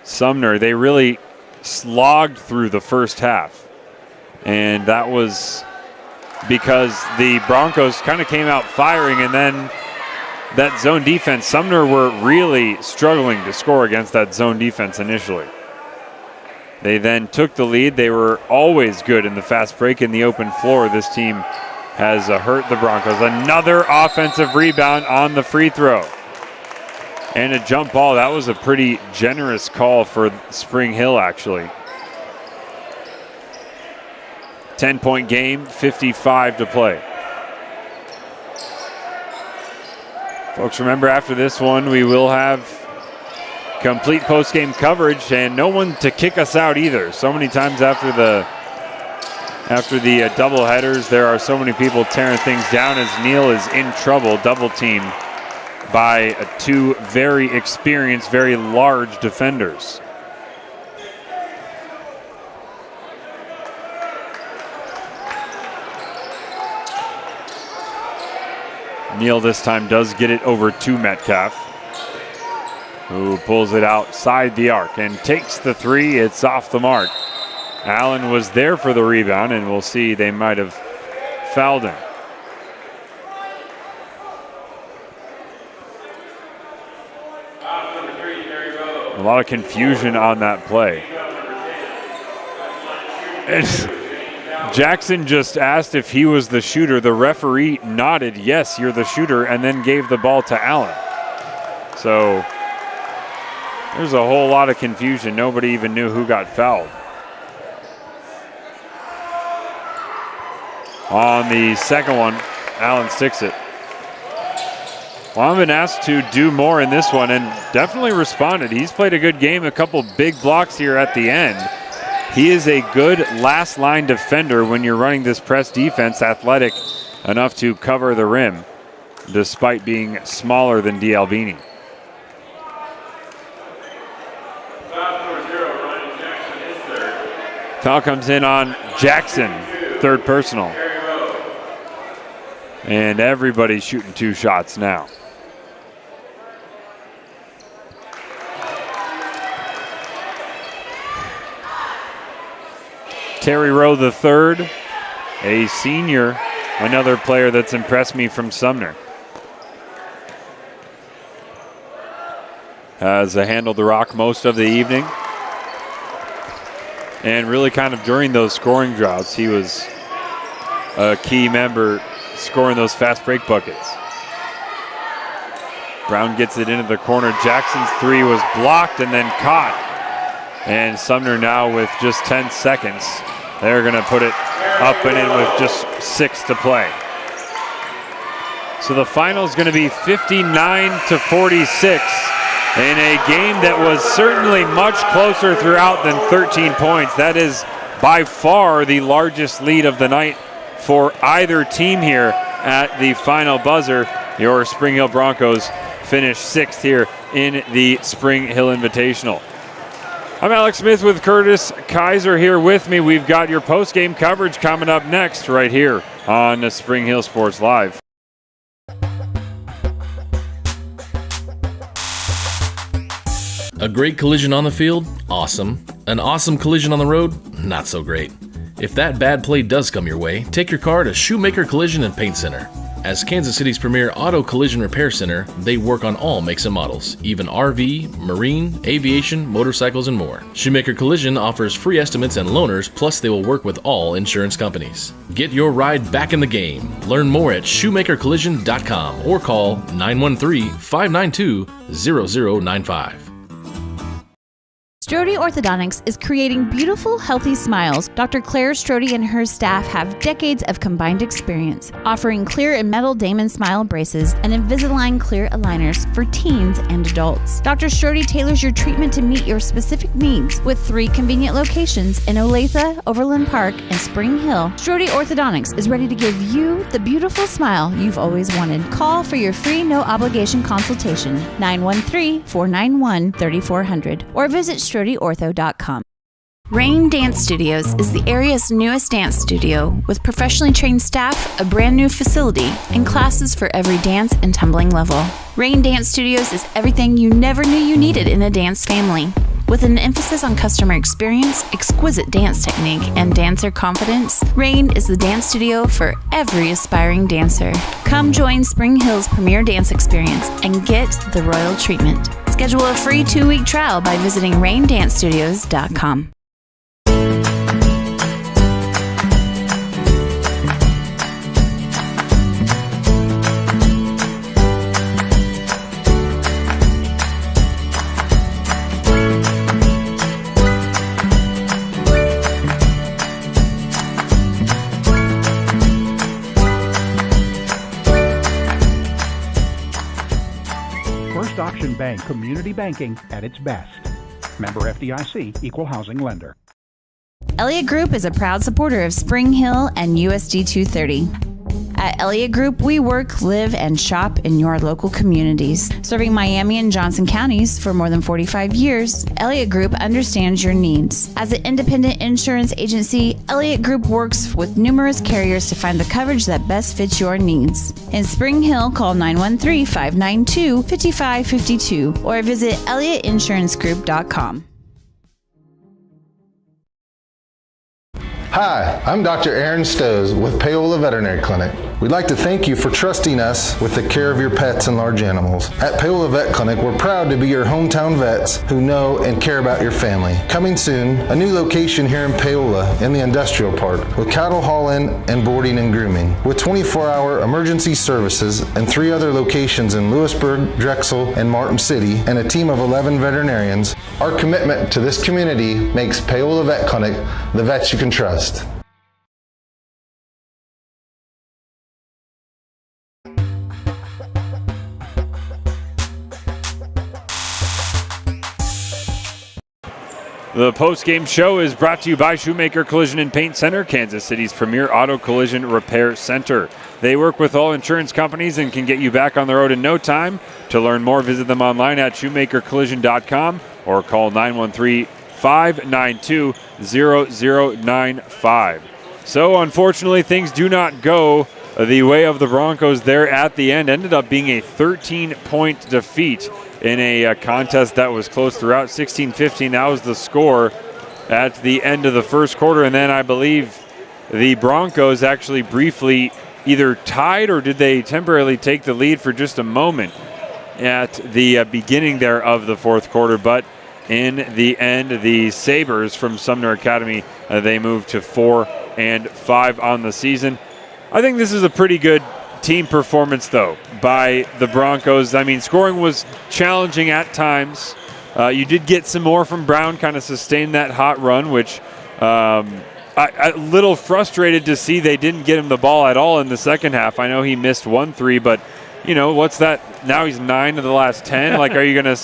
Sumner. They really slogged through the first half. And that was because the Broncos kind of came out firing, and then that zone defense, Sumner were really struggling to score against that zone defense initially. They then took the lead. They were always good in the fast break in the open floor. This team has hurt the Broncos. Another offensive rebound on the free throw. And a jump ball. That was a pretty generous call for Spring Hill, actually. 10-point game, 55 to play. Folks, remember, after this one, we will have complete post-game coverage and no one to kick us out either. So many times after the double headers, there are so many people tearing things down as Neal is in trouble, double teamed by 2 very experienced, very large defenders. Neal this time does get it over to Metcalf, who pulls it outside the arc and takes the 3. It's off the mark. Allen was there for the rebound, and we'll see, they might have fouled him. A lot of confusion on that play. And Jackson just asked if he was the shooter. The referee nodded, yes, you're the shooter, and then gave the ball to Allen. So there's a whole lot of confusion. Nobody even knew who got fouled. On the second one, Allen sticks it. Well, I've been asked to do more in this one and definitely responded. He's played a good game, a couple big blocks here at the end. He is a good last line defender when you're running this press defense, athletic enough to cover the rim, despite being smaller than D'Albini. Foul comes in on Jackson, third personal. And everybody's shooting 2 shots now. Terry Rowe the third, a senior, another player that's impressed me from Sumner. Has handled the rock most of the evening. And really kind of during those scoring droughts, he was a key member scoring those fast break buckets. Brown gets it into the corner. Jackson's 3 was blocked and then caught. And Sumner now with just 10 seconds. They're going to put it up and in with just 6 to play. So the final is going to be 59-46 in a game that was certainly much closer throughout than 13 points. That is by far the largest lead of the night for either team here at the final buzzer. Your Spring Hill Broncos finish 6th here in the Spring Hill Invitational. I'm Alex Smith with Curtis Kaiser here with me. We've got your post-game coverage coming up next right here on Spring Hill Sports Live. A great collision on the field? Awesome. An awesome collision on the road? Not so great. If that bad play does come your way, take your car to Shoemaker Collision and Paint Center. As Kansas City's premier auto collision repair center, they work on all makes and models, even RV, marine, aviation, motorcycles, and more. Shoemaker Collision offers free estimates and loaners, plus they will work with all insurance companies. Get your ride back in the game. Learn more at shoemakercollision.com or call 913-592-0095. Strode Orthodontics is creating beautiful, healthy smiles. Dr. Claire Strode and her staff have decades of combined experience, offering clear and metal Damon smile braces and Invisalign clear aligners for teens and adults. Dr. Strode tailors your treatment to meet your specific needs with 3 convenient locations in Olathe, Overland Park, and Spring Hill. Strode Orthodontics is ready to give you the beautiful smile you've always wanted. Call for your free no-obligation consultation, 913-491-3400, or visit StrodeOrtho.com. Rain Dance Studios is the area's newest dance studio with professionally trained staff, a brand new facility, and classes for every dance and tumbling level. Rain Dance Studios is everything you never knew you needed in a dance family. With an emphasis on customer experience, exquisite dance technique, and dancer confidence, Rain is the dance studio for every aspiring dancer. Come join Spring Hill's premier dance experience and get the royal treatment. Schedule a free 2-week trial by visiting raindancestudios.com. First Option Bank community banking at its best. Member FDIC, equal housing lender. Elliott Group is a proud supporter of Spring Hill and USD 230. At Elliott Group, we work, live, and shop in your local communities. Serving Miami and Johnson counties for more than 45 years, Elliott Group understands your needs. As an independent insurance agency, Elliott Group works with numerous carriers to find the coverage that best fits your needs. In Spring Hill, call 913-592-5552 or visit ElliottInsuranceGroup.com. Hi, I'm Dr. Aaron Stoes with Paola Veterinary Clinic. We'd like to thank you for trusting us with the care of your pets and large animals. At Paola Vet Clinic, we're proud to be your hometown vets who know and care about your family. Coming soon, a new location here in Paola in the industrial park with cattle haul-in and boarding and grooming. With 24-hour emergency services and 3 other locations in Lewisburg, Drexel, and Martin City, and a team of 11 veterinarians, our commitment to this community makes Paola Vet Clinic the vets you can trust. The post-game show is brought to you by Shoemaker Collision and Paint Center, Kansas City's premier auto collision repair center. They work with all insurance companies and can get you back on the road in no time. To learn more, visit them online at shoemakercollision.com or call 913-592-0095. So, unfortunately, things do not go the way of the Broncos there at the end. Ended up being a 13-point defeat in a contest that was close throughout. 16-15, that was the score at the end of the first quarter. And then I believe the Broncos actually briefly either tied or did they temporarily take the lead for just a moment at the beginning there of the fourth quarter. But in the end, the Sabres from Sumner Academy, they moved to 4-5 on the season. I think this is a pretty good team performance, though, by the Broncos. I mean, scoring was challenging at times. You did get some more from Brown, kind of sustained that hot run, which I'm a little frustrated to see they didn't get him the ball at all in the second half. I know he missed 1 3, but, you know, what's that? Now he's 9 of the last 10. Like, you're going to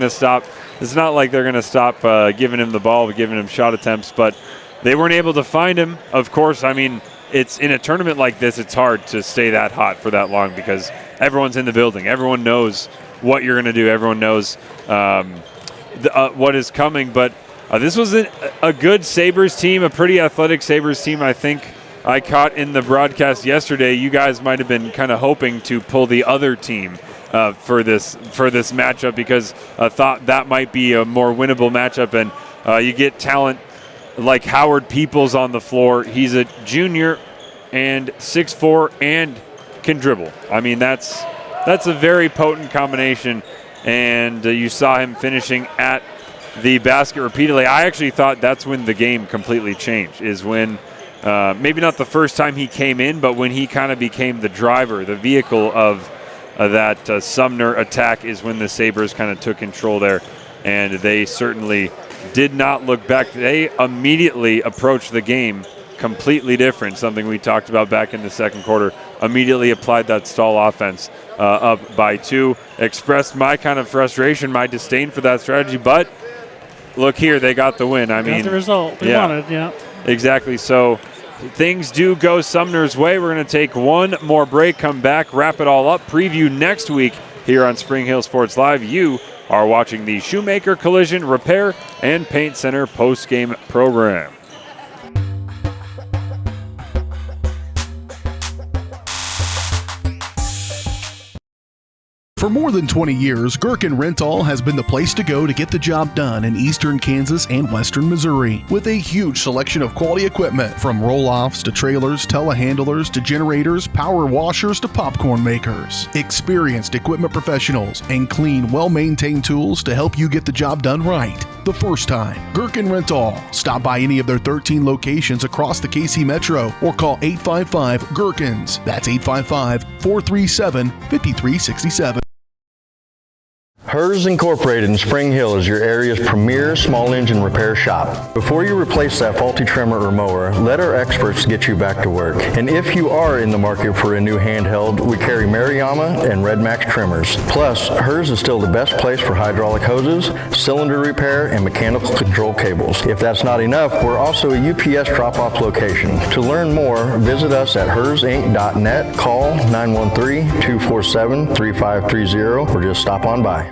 stop? It's not like they're going to stop giving him the ball, giving him shot attempts, but they weren't able to find him. Of course, I mean, it's in a tournament like this, it's hard to stay that hot for that long because everyone's in the building. Everyone knows what you're going to do. Everyone knows what is coming. But this was a good Sabres team, a pretty athletic Sabres team. I think I caught in the broadcast yesterday, you guys might have been kind of hoping to pull the other team for this matchup because I thought that might be a more winnable matchup. And you get talent like Howard Peoples on the floor. He's a junior and 6'4" and can dribble. I mean, that's a very potent combination, and you saw him finishing at the basket repeatedly. I actually thought that's when the game completely changed, is when maybe not the first time he came in, but when he kind of became the driver, the vehicle of that Sumner attack, is when the Sabres kind of took control there, and they certainly did not look back. They immediately approached the game completely different, something we talked about back in the second quarter. Immediately applied that stall offense up by 2. Expressed my kind of frustration, my disdain for that strategy, but look here, they got the win. I mean, the result they wanted, yeah. Exactly. So things do go Sumner's way. We're going to take one more break, come back, wrap it all up, preview next week here on Spring Hill Sports Live. You are watching the Shoemaker Collision Repair and Paint Center post-game program. For more than 20 years, Gherkin Rental has been the place to go to get the job done in eastern Kansas and western Missouri. With a huge selection of quality equipment, from roll-offs to trailers, telehandlers to generators, power washers to popcorn makers. Experienced equipment professionals and clean, well-maintained tools to help you get the job done right the first time. Gherkin Rental. Stop by any of their 13 locations across the KC Metro or call 855-GHERKINS. That's 855-437-5367. Hers Incorporated in Spring Hill is your area's premier small engine repair shop. Before you replace that faulty trimmer or mower, let our experts get you back to work. And if you are in the market for a new handheld, we carry Maruyama and Red Max trimmers. Plus, Hers is still the best place for hydraulic hoses, cylinder repair, and mechanical control cables. If that's not enough, we're also a UPS drop-off location. To learn more, visit us at hersinc.net, call 913-247-3530, or just stop on by.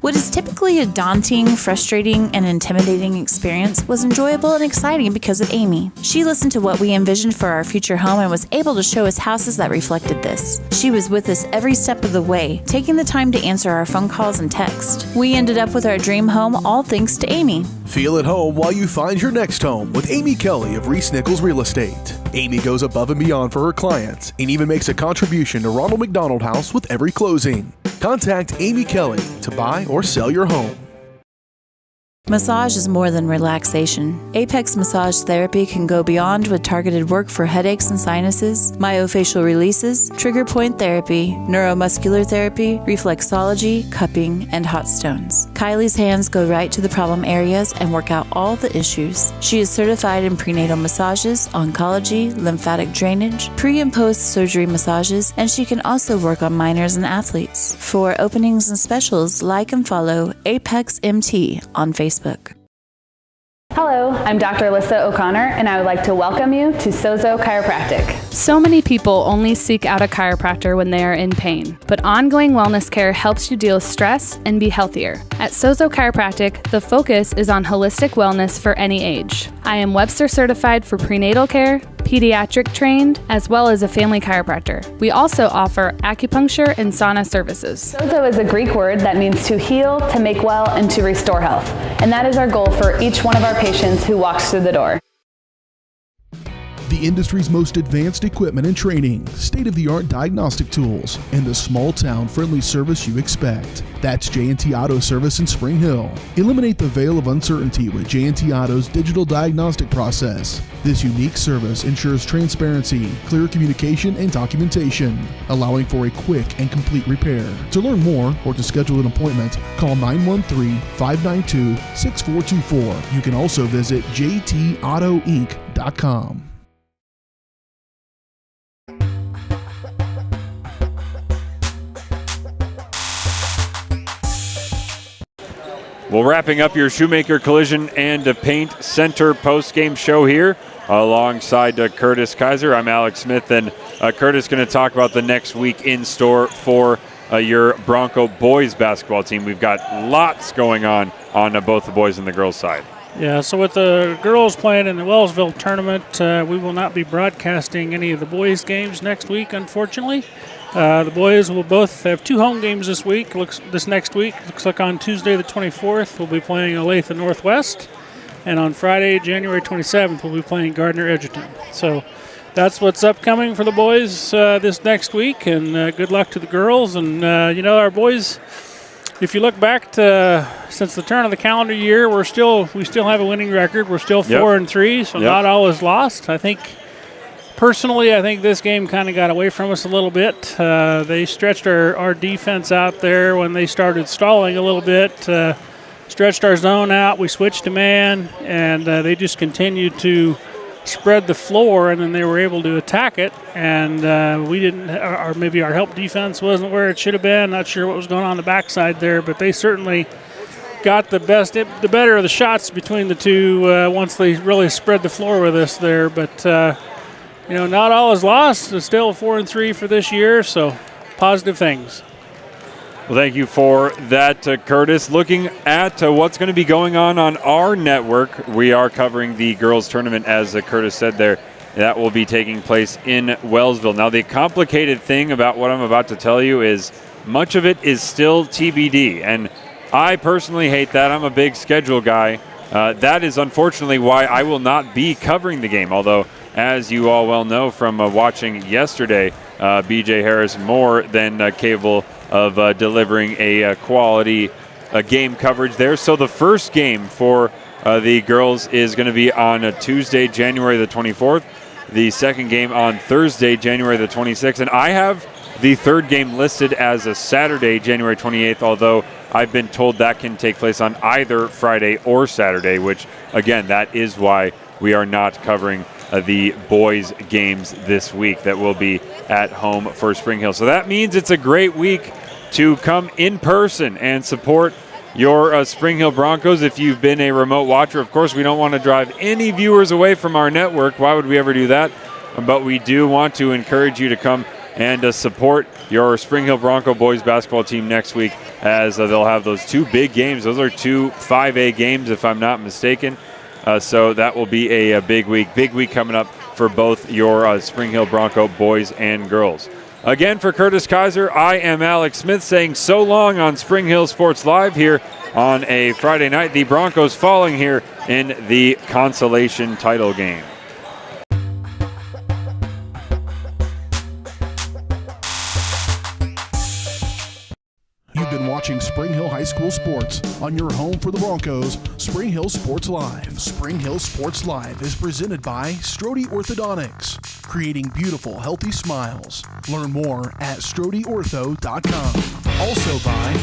What is typically a daunting, frustrating, and intimidating experience was enjoyable and exciting because of Amy. She listened to what we envisioned for our future home and was able to show us houses that reflected this. She was with us every step of the way, taking the time to answer our phone calls and text. We ended up with our dream home, all thanks to Amy. Feel at home while you find your next home with Amy Kelly of Reese Nichols Real Estate. Amy goes above and beyond for her clients and even makes a contribution to Ronald McDonald House with every closing. Contact Amy Kelly to buy or sell your home. Massage is more than relaxation. Apex Massage Therapy can go beyond with targeted work for headaches and sinuses, myofascial releases, trigger point therapy, neuromuscular therapy, reflexology, cupping, and hot stones. Kylie's hands go right to the problem areas and work out all the issues. She is certified in prenatal massages, oncology, lymphatic drainage, pre- and post-surgery massages, and she can also work on minors and athletes. For openings and specials, like and follow Apex MT on Facebook. Hello, I'm Dr. Alyssa O'Connor, and I would like to welcome you to Sozo Chiropractic. So many people only seek out a chiropractor when they are in pain, but ongoing wellness care helps you deal with stress and be healthier. At Sozo Chiropractic, the focus is on holistic wellness for any age. I am Webster certified for prenatal care, pediatric trained, as well as a family chiropractor. We also offer acupuncture and sauna services. Sozo is a Greek word that means to heal, to make well, and to restore health. And that is our goal for each one of our patients who walks through the door. The industry's most advanced equipment and training, state-of-the-art diagnostic tools, and the small-town friendly service you expect. That's J&T Auto Service in Spring Hill. Eliminate the veil of uncertainty with J&T Auto's digital diagnostic process. This unique service ensures transparency, clear communication, and documentation, allowing for a quick and complete repair. To learn more or to schedule an appointment, call 913-592-6424. You can also visit jtautoinc.com. Well, wrapping up your Shoemaker Collision and Paint Center post-game show here alongside Curtis Kaiser. I'm Alex Smith, and Curtis going to talk about the next week in store for your Bronco boys basketball team. We've got lots going on both the boys and the girls side. Yeah, so with the girls playing in the Wellsville tournament, we will not be broadcasting any of the boys' games next week, unfortunately. The boys will both have 2 home games this week. This next week, looks like on Tuesday the 24th, we'll be playing Olathe Northwest. And on Friday, January 27th, we'll be playing Gardner Edgerton. So that's what's upcoming for the boys this next week, and good luck to the girls. And our boys, if you look back to since the turn of the calendar year, we still have a winning record. We're still 4-3, so not all is lost. I think this game kind of got away from us a little bit. They stretched our defense out there when they started stalling a little bit. Stretched our zone out. We switched to man, and they just continued to spread the floor, and then they were able to attack it. And we didn't, or maybe our help defense wasn't where it should have been. Not sure what was going on the backside there, but they certainly got the better of the shots between the two once they really spread the floor with us there. But not all is lost. It's still 4-3 for this year, so positive things. Well, thank you for that, Curtis. Looking at what's going to be going on our network, we are covering the girls' tournament, as Curtis said there. That will be taking place in Wellsville. Now, the complicated thing about what I'm about to tell you is much of it is still TBD, and I personally hate that. I'm a big schedule guy. That is unfortunately why I will not be covering the game, although, as you all well know from watching yesterday, BJ Harris more than capable of delivering a quality game coverage there. So the first game for the girls is going to be on Tuesday, January the 24th. The second game on Thursday, January the 26th. And I have the third game listed as a Saturday, January 28th, although I've been told that can take place on either Friday or Saturday, which, again, that is why we are not covering the boys' games this week that will be at home for Spring Hill. So that means it's a great week to come in person and support your Spring Hill Broncos. If you've been a remote watcher, of course, we don't want to drive any viewers away from our network. Why would we ever do that? But we do want to encourage you to come and support your Spring Hill Bronco boys basketball team next week, as they'll have those two big games. Those are two 5A games, if I'm not mistaken. So that will be a big week coming up for both your Spring Hill Bronco boys and girls. Again, for Curtis Kaiser, I am Alex Smith saying so long on Spring Hill Sports Live here on a Friday night. The Broncos falling here in the consolation title game. You've been watching Spring Hill High School Sports on your home for the Broncos, Spring Hill Sports Live. Spring Hill Sports Live is presented by Strode Orthodontics, creating beautiful, healthy smiles. Learn more at StrodeOrtho.com. Also by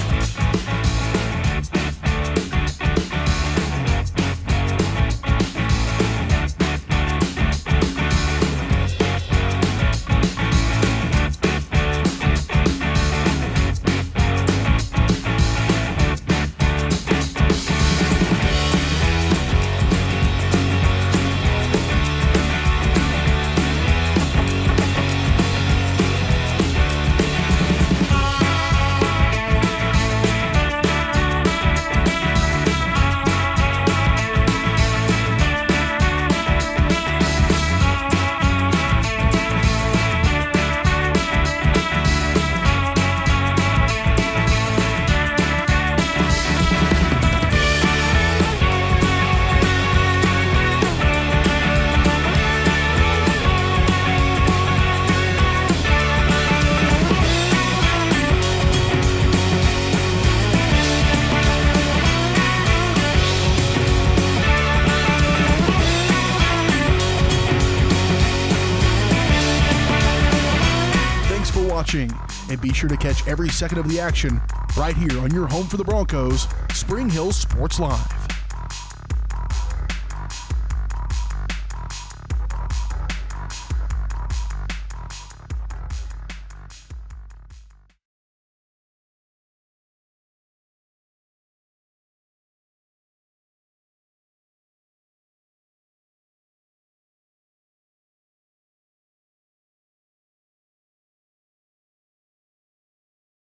and be sure to catch every second of the action right here on your home for the Broncos, Spring Hill Sports Live.